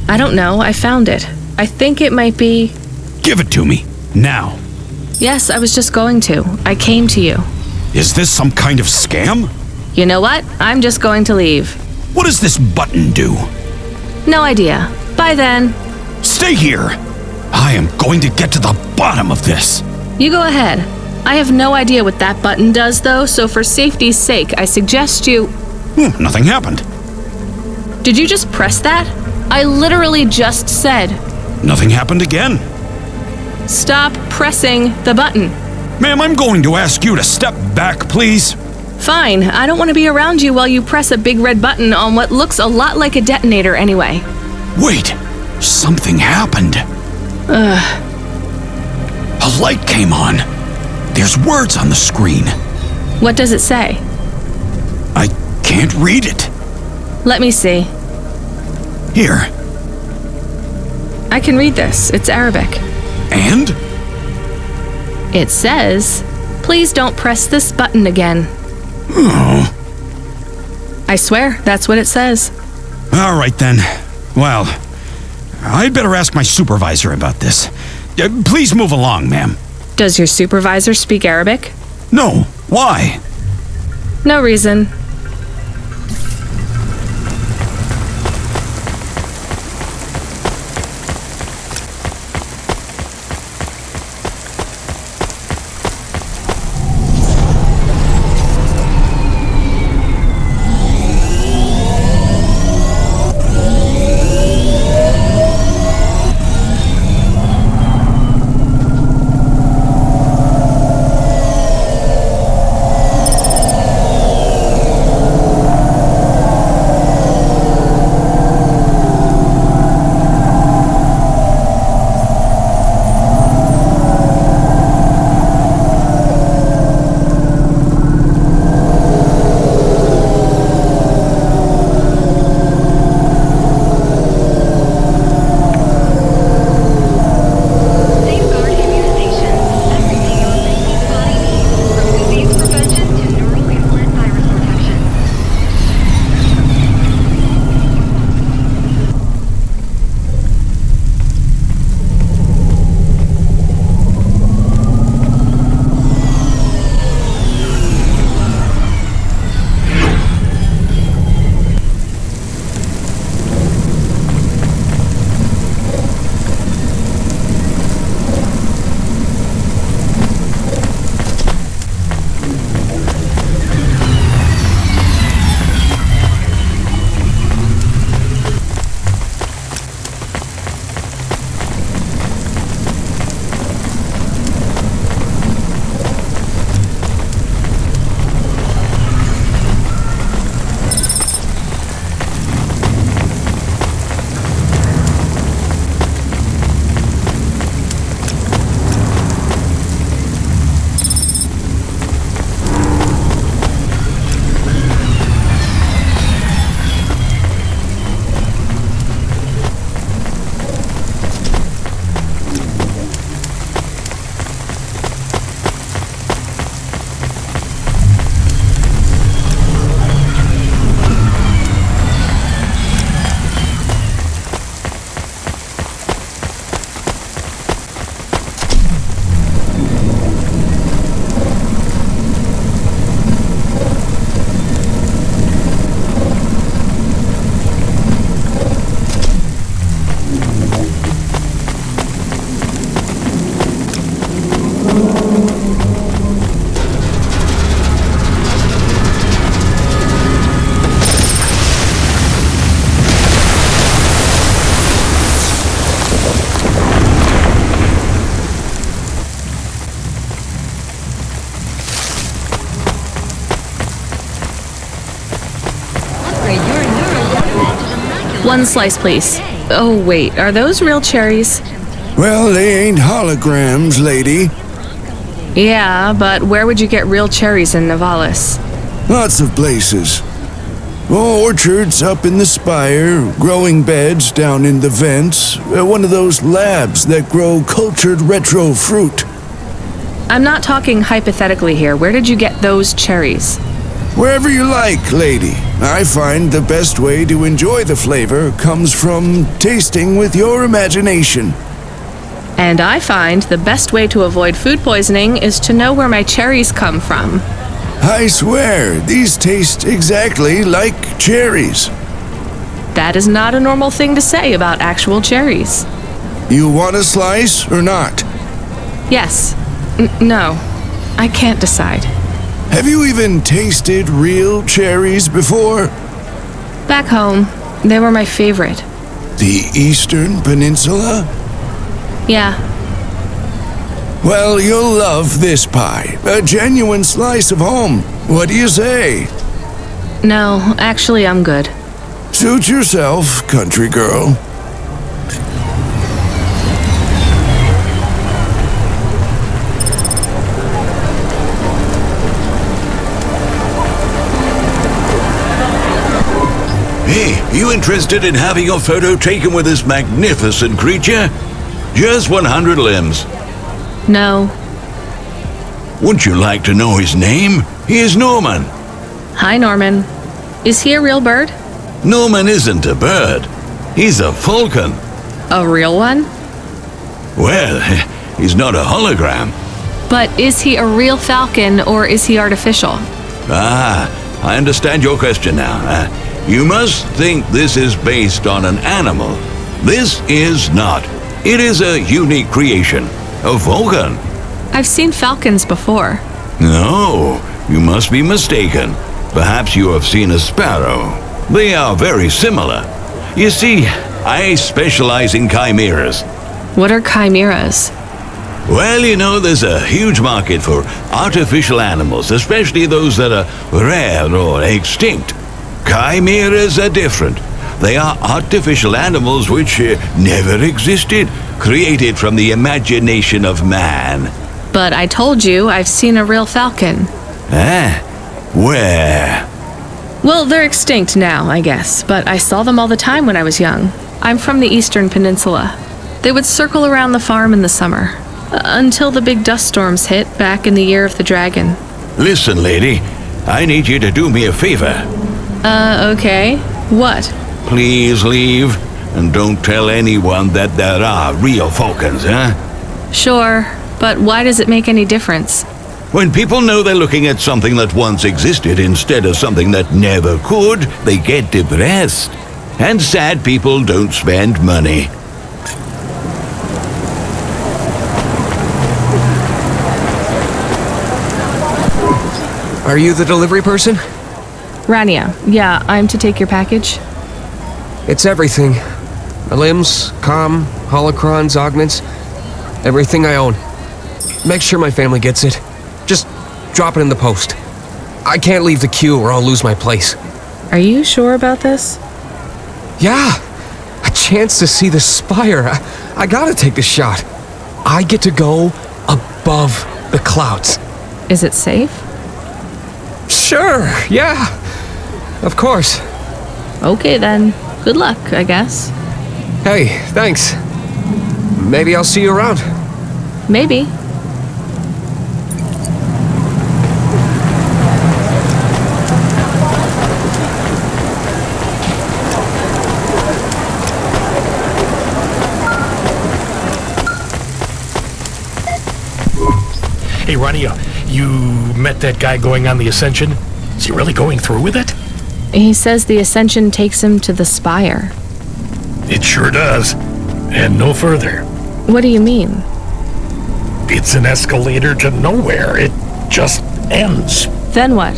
I don't know. I found it. I think it might be... Give it to me, now. Yes, I was just going to. I came to you. Is this some kind of scam? You know what? I'm just going to leave. What does this button do? No idea. Bye then. Stay here. I am going to get to the bottom of this. You go ahead. I have no idea what that button does, though, so for safety's sake, I suggest you... Nothing happened. Did you just press that? I literally just said... Nothing happened again. Stop pressing the button. Ma'am, I'm going to ask you to step back, please. Fine. I don't want to be around you while you press a big red button on what looks a lot like a detonator anyway. Wait. Something happened. Ugh. A light came on. There's words on the screen. What does it say? I can't read it. Let me see. Here. I can read this. It's Arabic. And? It says, "Please don't press this button again." Oh. I swear, that's what it says. All right then. Well, I'd better ask my supervisor about this. Please move along, ma'am. Does your supervisor speak Arabic? No. Why? No reason. One slice, please. Oh, wait. Are those real cherries? Well, they ain't holograms, lady. Yeah, but where would you get real cherries in Nivalis? Lots of places. Orchards up in the spire, growing beds down in the vents, one of those labs that grow cultured retro fruit. I'm not talking hypothetically here. Where did you get those cherries? Wherever you like, lady. I find the best way to enjoy the flavor comes from tasting with your imagination. And I find the best way to avoid food poisoning is to know where my cherries come from. I swear, these taste exactly like cherries. That is not a normal thing to say about actual cherries. You want a slice or not? Yes. No. I can't decide. Have you even tasted real cherries before? Back home, they were my favorite. The Eastern Peninsula? Yeah. Well, you'll love this pie. A genuine slice of home. What do you say? No, actually, I'm good. Suit yourself, country girl. Hey, you interested in having your photo taken with this magnificent creature? Just 100 limbs. No. Wouldn't you like to know his name? He is Norman. Hi, Norman. Is he a real bird? Norman isn't a bird. He's a falcon. A real one? Well, he's not a hologram. But is he a real falcon or is he artificial? Ah, I understand your question now. You must think this is based on an animal. This is not. It is a unique creation. A falcon. I've seen falcons before. No, you must be mistaken. Perhaps you have seen a sparrow. They are very similar. You see, I specialize in chimeras. What are chimeras? Well, you know, there's a huge market for artificial animals, especially those that are rare or extinct. Chimeras are different. They are artificial animals which never existed, created from the imagination of man. But I told you I've seen a real falcon. Ah, where? Well, they're extinct now, I guess, but I saw them all the time when I was young. I'm from the Eastern Peninsula. They would circle around the farm in the summer, until the big dust storms hit back in the year of the dragon. Listen, lady, I need you to do me a favor. Okay. What? Please leave, and don't tell anyone that there are real falcons, huh? Sure, but why does it make any difference? When people know they're looking at something that once existed instead of something that never could, they get depressed. And sad people don't spend money. Are you the delivery person? Rania, yeah, I'm to take your package. It's everything. My limbs, comm, holocrons, augments, everything I own. Make sure my family gets it. Just drop it in the post. I can't leave the queue or I'll lose my place. Are you sure about this? Yeah, a chance to see the spire. I gotta take the shot. I get to go above the clouds. Is it safe? Sure, yeah. Of course. Okay then. Good luck, I guess. Hey, thanks. Maybe I'll see you around. Maybe. Hey, Rania, you met that guy going on the Ascension? Is he really going through with it? He says the Ascension takes him to the spire. It sure does. And no further. What do you mean? It's an escalator to nowhere. It just ends. Then what?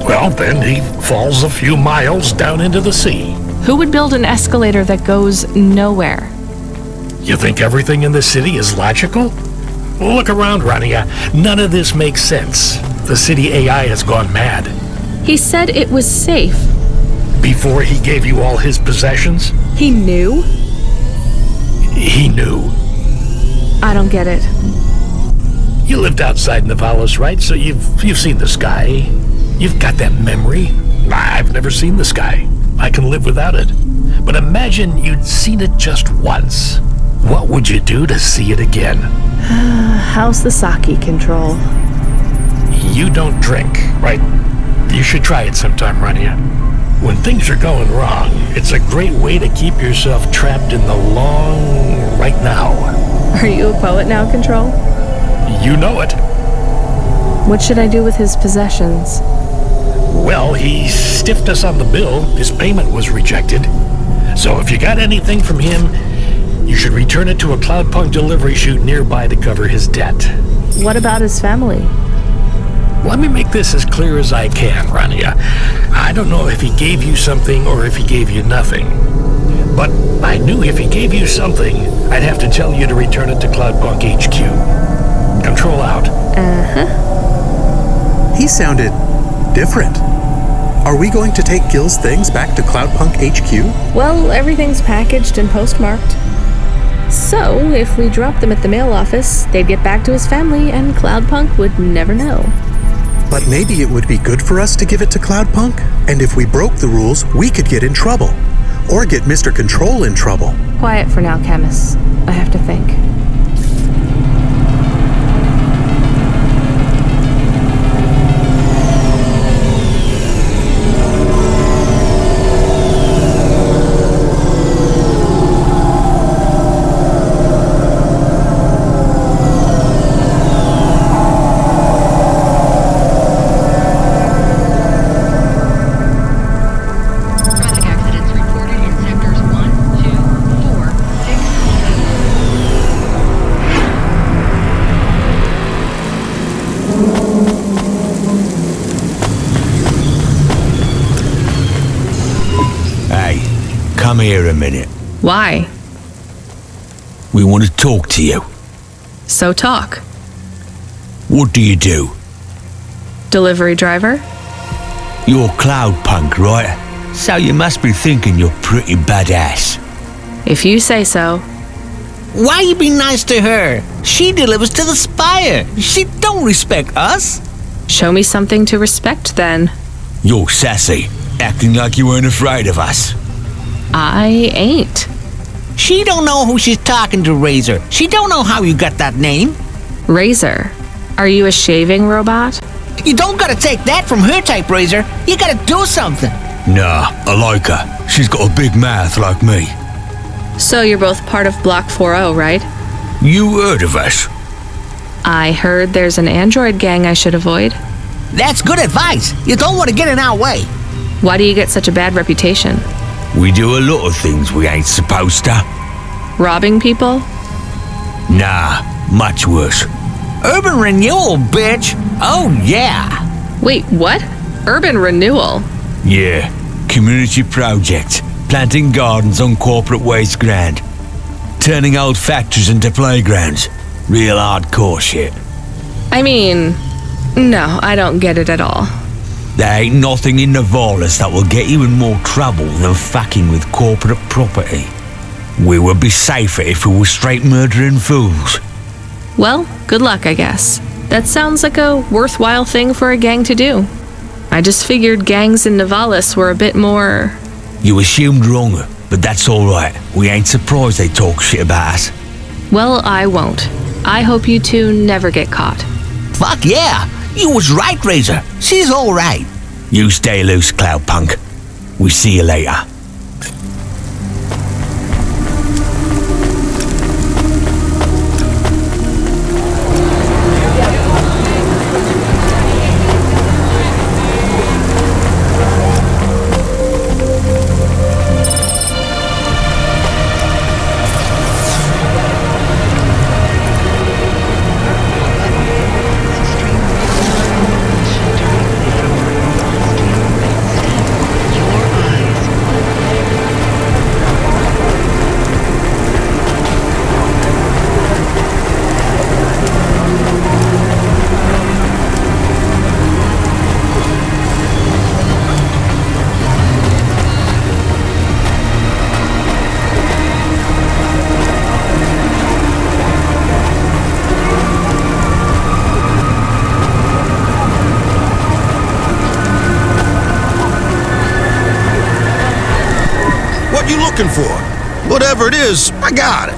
Well, then he falls a few miles down into the sea. Who would build an escalator that goes nowhere? You think everything in the city is logical? Look around, Rania. None of this makes sense. The city AI has gone mad. He said it was safe. Before he gave you all his possessions? He knew? He knew. I don't get it. You lived outside Navalis, right? So you've seen the sky. You've got that memory. I've never seen the sky. I can live without it. But imagine you'd seen it just once. What would you do to see it again? How's the Saki control? You don't drink, right? You should try it sometime, Rania. When things are going wrong, it's a great way to keep yourself trapped in the long right now. Are you a poet now, Control? You know it. What should I do with his possessions? Well, he stiffed us on the bill. His payment was rejected. So if you got anything from him, you should return it to a Cloudpunk delivery chute nearby to cover his debt. What about his family? Let me make this as clear as I can, Rania. I don't know if he gave you something or if he gave you nothing. But I knew if he gave you something, I'd have to tell you to return it to Cloudpunk HQ. Control out. Uh-huh. He sounded different. Are we going to take Gil's things back to Cloudpunk HQ? Well, everything's packaged and postmarked. So, if we drop them at the mail office, they'd get back to his family and Cloudpunk would never know. But maybe it would be good for us to give it to Cloudpunk, and if we broke the rules, we could get in trouble. Or get Mr. Control in trouble. Quiet for now, Camus. I have to think. Come here a minute. Why? We want to talk to you. So talk. What do you do? Delivery driver? You're Cloudpunk, right? So you must be thinking you're pretty badass. If you say so. Why you be nice to her? She delivers to the Spire. She don't respect us. Show me something to respect, then. You're sassy, acting like you weren't afraid of us. I ain't. She don't know who she's talking to, Razor. She don't know how you got that name. Razor? Are you a shaving robot? You don't gotta take that from her type, Razor. You gotta do something. Nah, I like her. She's got a big mouth like me. So you're both part of Block 4-0, right? You heard of us? I heard there's an android gang I should avoid. That's good advice. You don't want to get in our way. Why do you get such a bad reputation? We do a lot of things we ain't supposed to. Robbing people? Nah, much worse. Urban renewal, bitch. Oh, yeah. Wait, what? Urban renewal? Yeah, community project. Planting gardens on corporate waste ground. Turning old factories into playgrounds. Real hardcore shit. I mean, no, I don't get it at all. There ain't nothing in Nivalis that will get you in more trouble than fucking with corporate property. We would be safer if we were straight murdering fools. Well, good luck, I guess. That sounds like a worthwhile thing for a gang to do. I just figured gangs in Nivalis were a bit more... You assumed wrong, but that's alright. We ain't surprised they talk shit about us. Well, I won't. I hope you two never get caught. Fuck yeah! You was right, Razor. She's alright. You stay loose, Cloudpunk. We see you later. What you looking for? Whatever it is, I got it.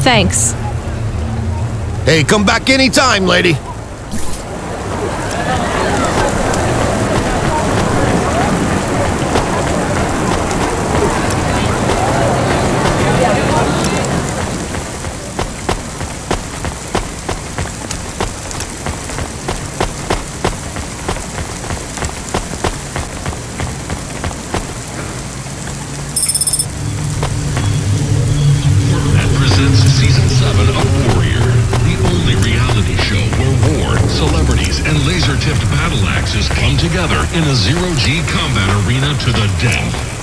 Thanks. Hey, come back anytime, lady. Season 7 of Warrior, the only reality show where war, celebrities, and laser-tipped battle axes come together in a zero-G combat arena to the death.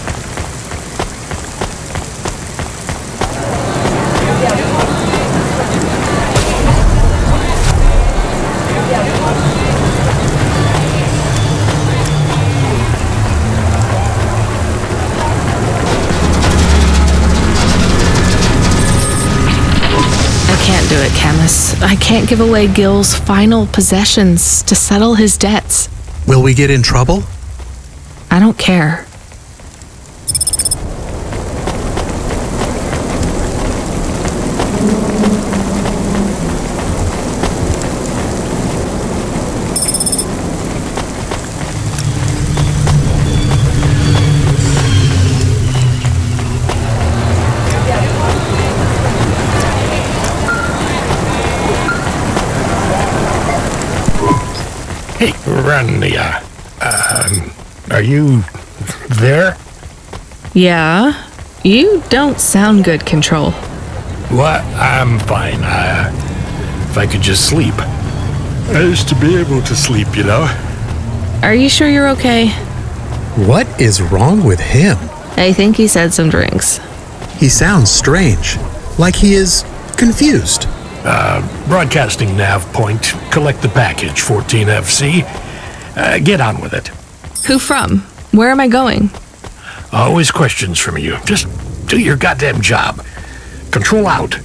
I can't do it, Camus. I can't give away Gil's final possessions to settle his debts. Will we get in trouble? I don't care. Hey, Rania, are you there? Yeah? You don't sound good, Control. What? I'm fine. If I could just sleep. I used to be able to sleep, you know? Are you sure you're okay? What is wrong with him? I think he said some drinks. He sounds strange, like he is confused. Broadcasting nav point. Collect the package, 14FC. Get on with it. Who from? Where am I going? Always questions from you. Just do your goddamn job. Control out.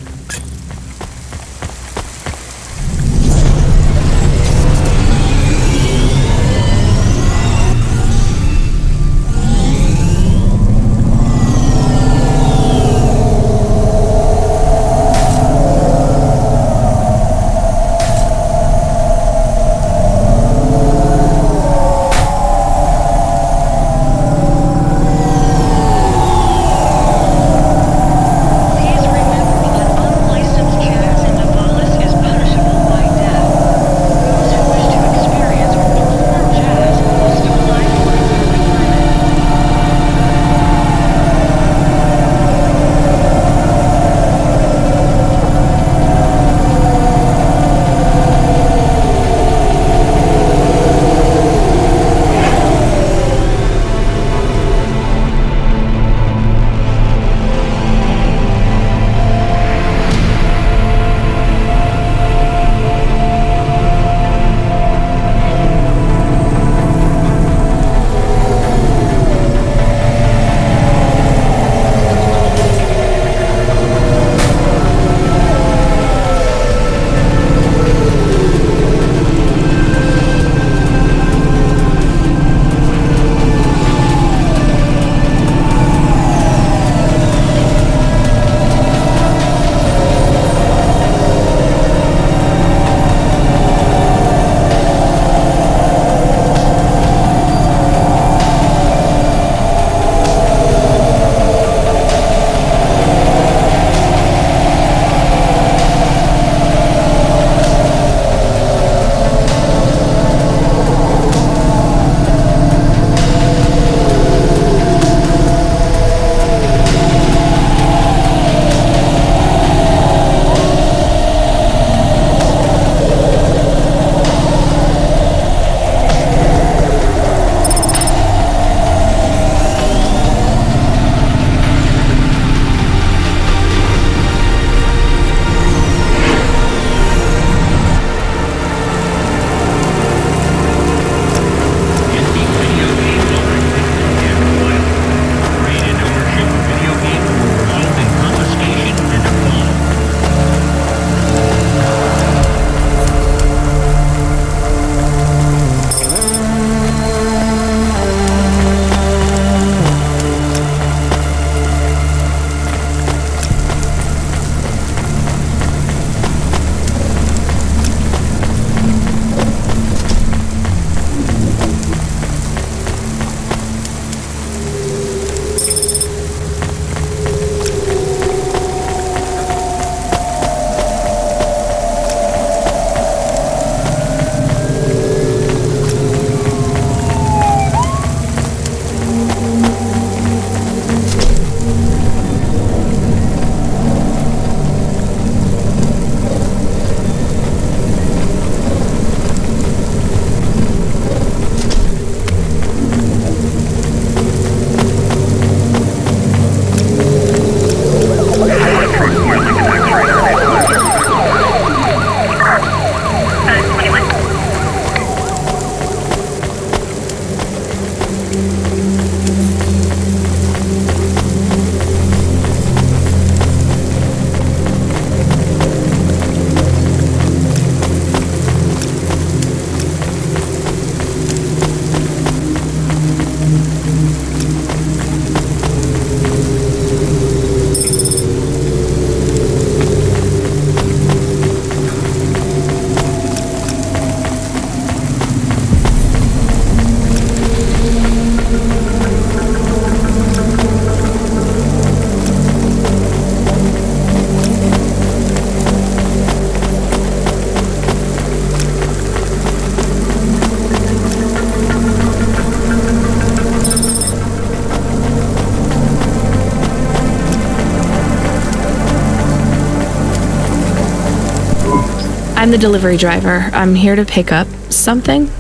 I'm the delivery driver. I'm here to pick up something.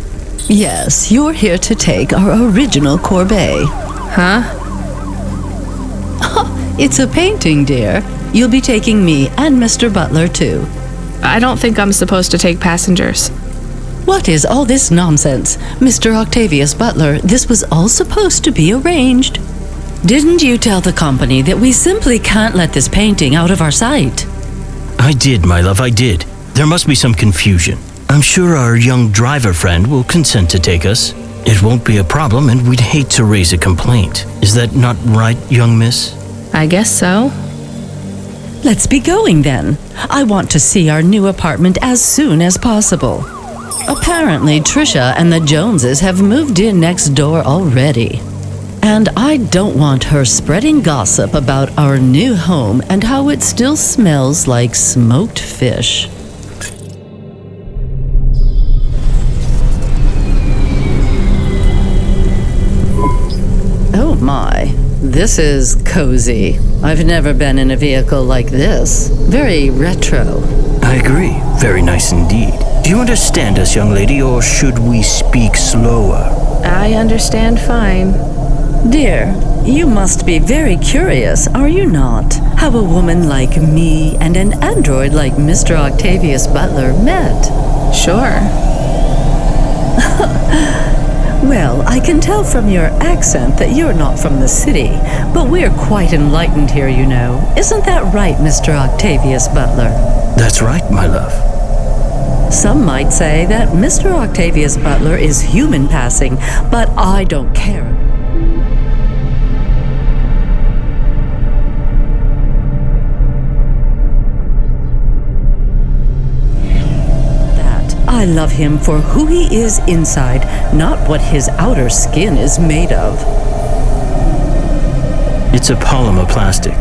Yes, you're here to take our original corbeille. Huh? It's a painting, dear. You'll be taking me and Mr. Butler, too. I don't think I'm supposed to take passengers. What is all this nonsense? Mr. Octavius Butler, this was all supposed to be arranged. Didn't you tell the company that we simply can't let this painting out of our sight? I did, my love, I did. There must be some confusion. I'm sure our young driver friend will consent to take us. It won't be a problem, and we'd hate to raise a complaint. Is that not right, young miss? I guess so. Let's be going then. I want to see our new apartment as soon as possible. Apparently, Trisha and the Joneses have moved in next door already. And I don't want her spreading gossip about our new home and how it still smells like smoked fish. Oh my, this is cozy. I've never been in a vehicle like this. Very retro. I agree. Very nice indeed. Do you understand us, young lady, or should we speak slower? I understand fine. Dear, you must be very curious, are you not? How a woman like me and an android like Mr. Octavius Butler met. Sure. Well, I can tell from your accent that you're not from the city, but we're quite enlightened here, you know. Isn't that right, Mr. Octavius Butler? That's right, my love. Some might say that Mr. Octavius Butler is human passing, but I don't care. I love him for who he is inside, not what his outer skin is made of. It's a polymer plastic.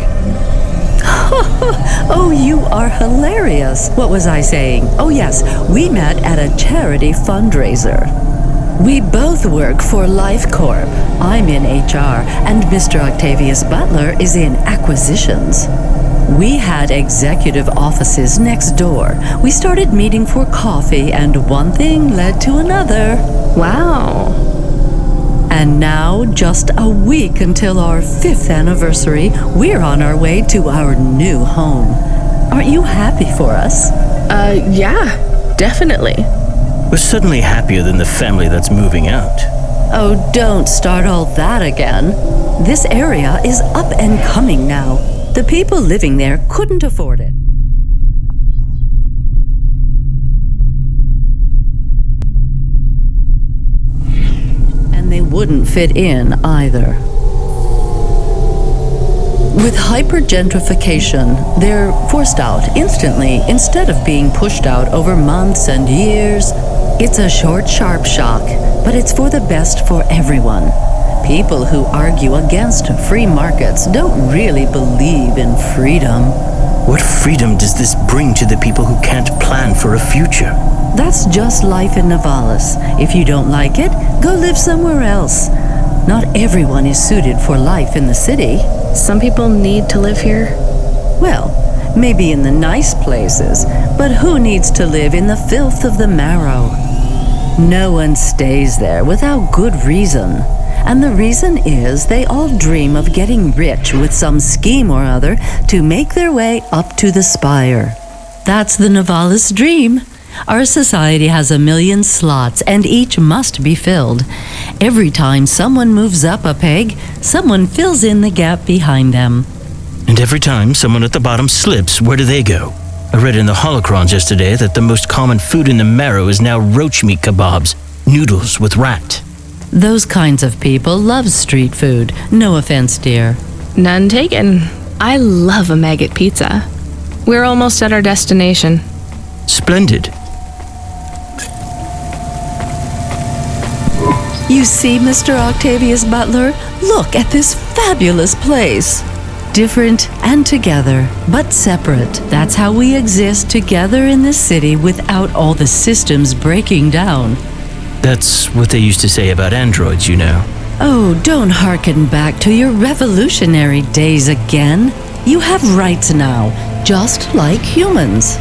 Oh, you are hilarious. What was I saying? Oh yes, we met at a charity fundraiser. We both work for Life Corp. I'm in HR, and Mr. Octavius Butler is in acquisitions. We had executive offices next door. We started meeting for coffee, and one thing led to another. Wow. And now, just a week until our 5th anniversary, we're on our way to our new home. Aren't you happy for us? Yeah, definitely. We're suddenly happier than the family that's moving out. Oh, don't start all that again. This area is up and coming now. The people living there couldn't afford it. And they wouldn't fit in either. With hypergentrification, they're forced out instantly instead of being pushed out over months and years. It's a short, sharp shock, but it's for the best for everyone. People who argue against free markets don't really believe in freedom. What freedom does this bring to the people who can't plan for a future? That's just life in Nivalis. If you don't like it, go live somewhere else. Not everyone is suited for life in the city. Some people need to live here. Well, maybe in the nice places, but who needs to live in the filth of the marrow? No one stays there without good reason. And the reason is they all dream of getting rich with some scheme or other to make their way up to the spire. That's the Nivalis dream. Our society has 1 million slots, and each must be filled. Every time someone moves up a peg, someone fills in the gap behind them. And every time someone at the bottom slips, where do they go? I read in the holocrons yesterday that the most common food in the marrow is now roach meat kebabs, noodles with rat. Those kinds of people love street food. No offense, dear. None taken. I love a maggot pizza. We're almost at our destination. Splendid. You see, Mr. Octavius Butler? Look at this fabulous place. Different and together, but separate. That's how we exist together in the city without all the systems breaking down. That's what they used to say about androids, you know. Oh, don't hearken back to your revolutionary days again. You have rights now, just like humans.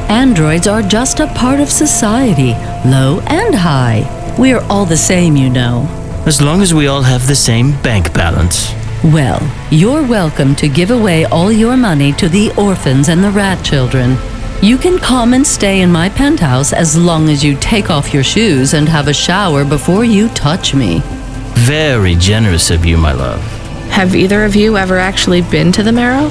Androids are just a part of society, low and high. We're all the same, you know. As long as we all have the same bank balance. Well, you're welcome to give away all your money to the orphans and the rat children. You can come and stay in my penthouse as long as you take off your shoes and have a shower before you touch me. Very generous of you, my love. Have either of you ever actually been to the Marrow?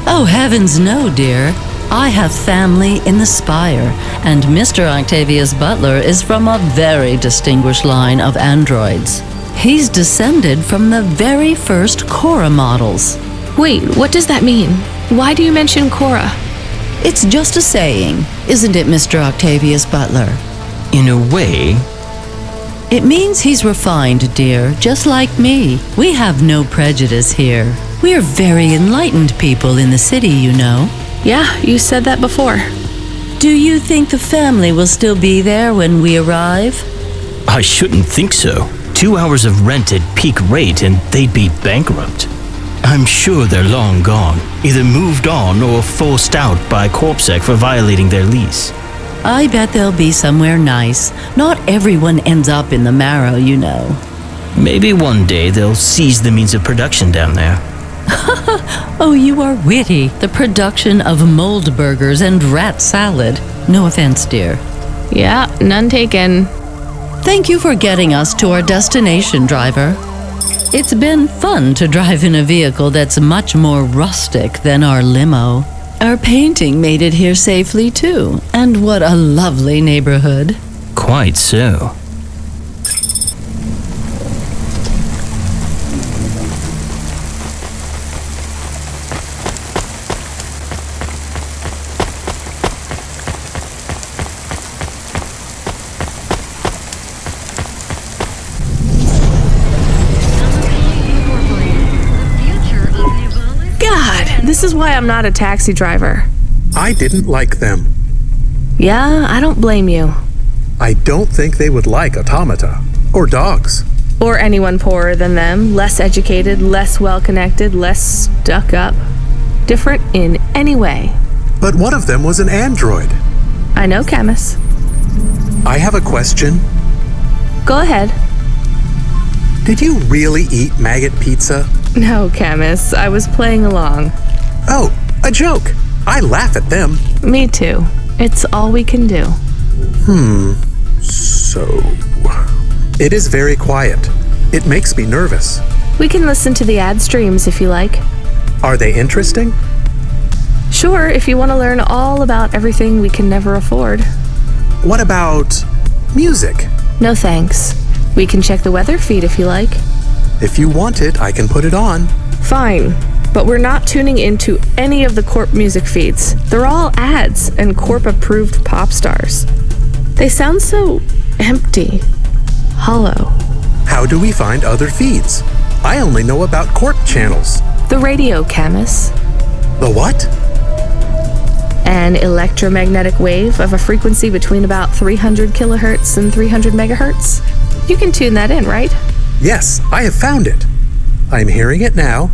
Oh, heavens no, dear. I have family in the Spire, and Mr. Octavius Butler is from a very distinguished line of androids. He's descended from the very first Cora models. Wait, what does that mean? Why do you mention Cora? It's just a saying, isn't it, Mr. Octavius Butler? In a way. It means he's refined, dear, just like me. We have no prejudice here. We're very enlightened people in the city, you know. Yeah, you said that before. Do you think the family will still be there when we arrive? I shouldn't think so. 2 hours of rent at peak rate and they'd be bankrupt. I'm sure they're long gone, either moved on or forced out by CorpSec for violating their lease. I bet they'll be somewhere nice. Not everyone ends up in the Marrow, you know. Maybe one day they'll seize the means of production down there. Oh, you are witty. The production of mold burgers and rat salad. No offense, dear. Yeah, none taken. Thank you for getting us to our destination, driver. It's been fun to drive in a vehicle that's much more rustic than our limo. Our painting made it here safely, too. And what a lovely neighborhood. Quite so. This is why I'm not a taxi driver. I didn't like them. Yeah, I don't blame you. I don't think they would like automata. Or dogs. Or anyone poorer than them, less educated, less well-connected, less stuck up. Different in any way. But one of them was an android. I know, Camus. I have a question. Go ahead. Did you really eat maggot pizza? No, Camus. I was playing along. Oh, a joke. I laugh at them. Me too. It's all we can do. So... It is very quiet. It makes me nervous. We can listen to the ad streams if you like. Are they interesting? Sure, if you want to learn all about everything we can never afford. What about music? No thanks. We can check the weather feed if you like. If you want it, I can put it on. Fine, but we're not tuning into any of the Corp music feeds. They're all ads and Corp-approved pop stars. They sound so empty, hollow. How do we find other feeds? I only know about Corp channels. The radio, Camus. The what? An electromagnetic wave of a frequency between about 300 kilohertz and 300 megahertz. You can tune that in, right? Yes, I have found it. I'm hearing it now.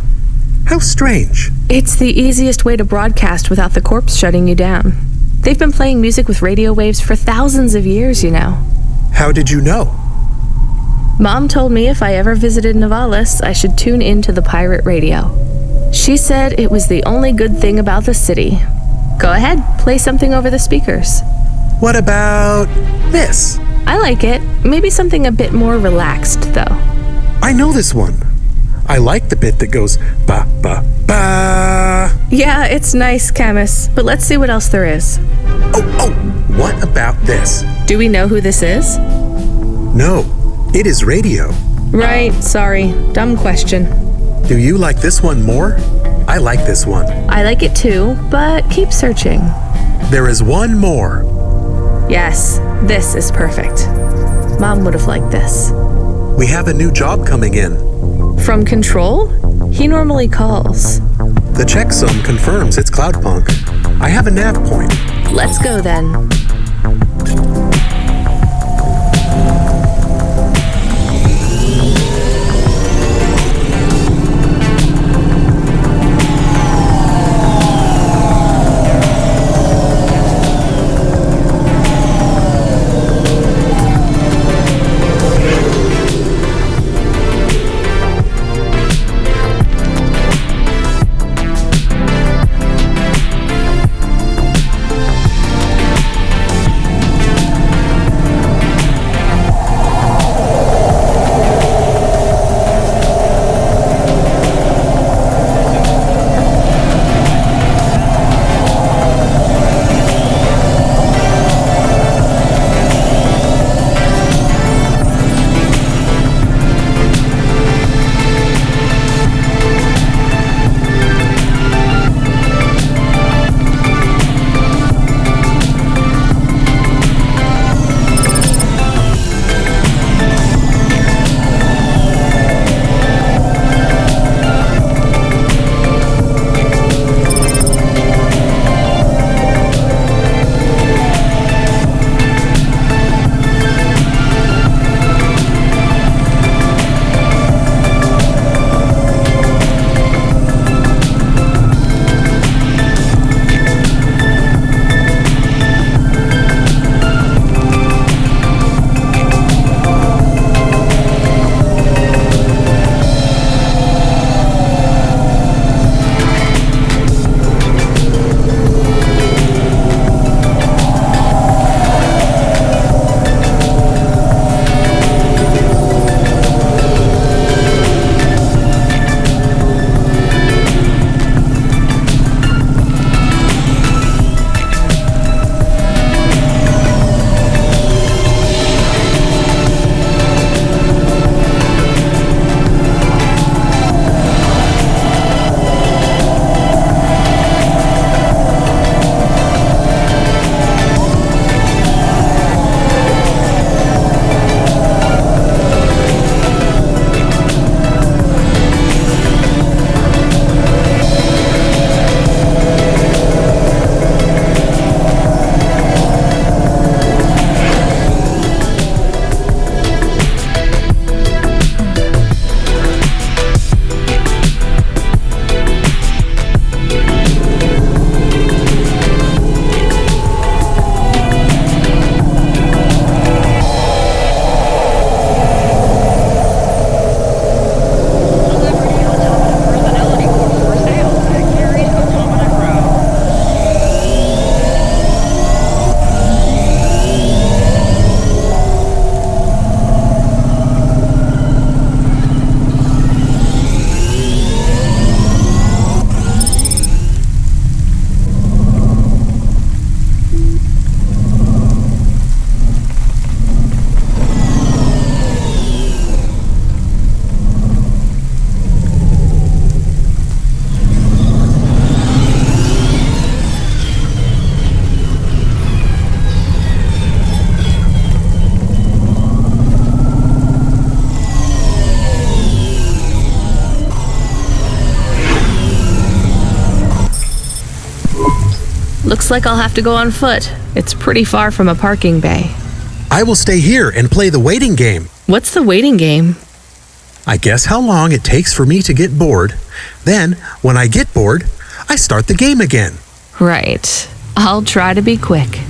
How strange. It's the easiest way to broadcast without the corpse shutting you down. They've been playing music with radio waves for thousands of years, you know. How did you know? Mom told me if I ever visited Nivalis, I should tune into the pirate radio. She said it was the only good thing about the city. Go ahead, play something over the speakers. What about this? I like it. Maybe something a bit more relaxed, though. I know this one. I like the bit that goes ba ba ba. Yeah, it's nice, Camus, but let's see what else there is. Oh, what about this? Do we know who this is? No, it is radio. Right, sorry. Dumb question. Do you like this one more? I like this one. I like it too, but keep searching. There is one more. Yes, this is perfect. Mom would have liked this. We have a new job coming in. From Control? He normally calls. The checksum confirms it's Cloudpunk. I have a nav point. Let's go then. Looks like I'll have to go on foot. It's pretty far from a parking bay. I will stay here and play the waiting game. What's the waiting game? I guess how long it takes for me to get bored. Then, when I get bored, I start the game again. Right. I'll try to be quick.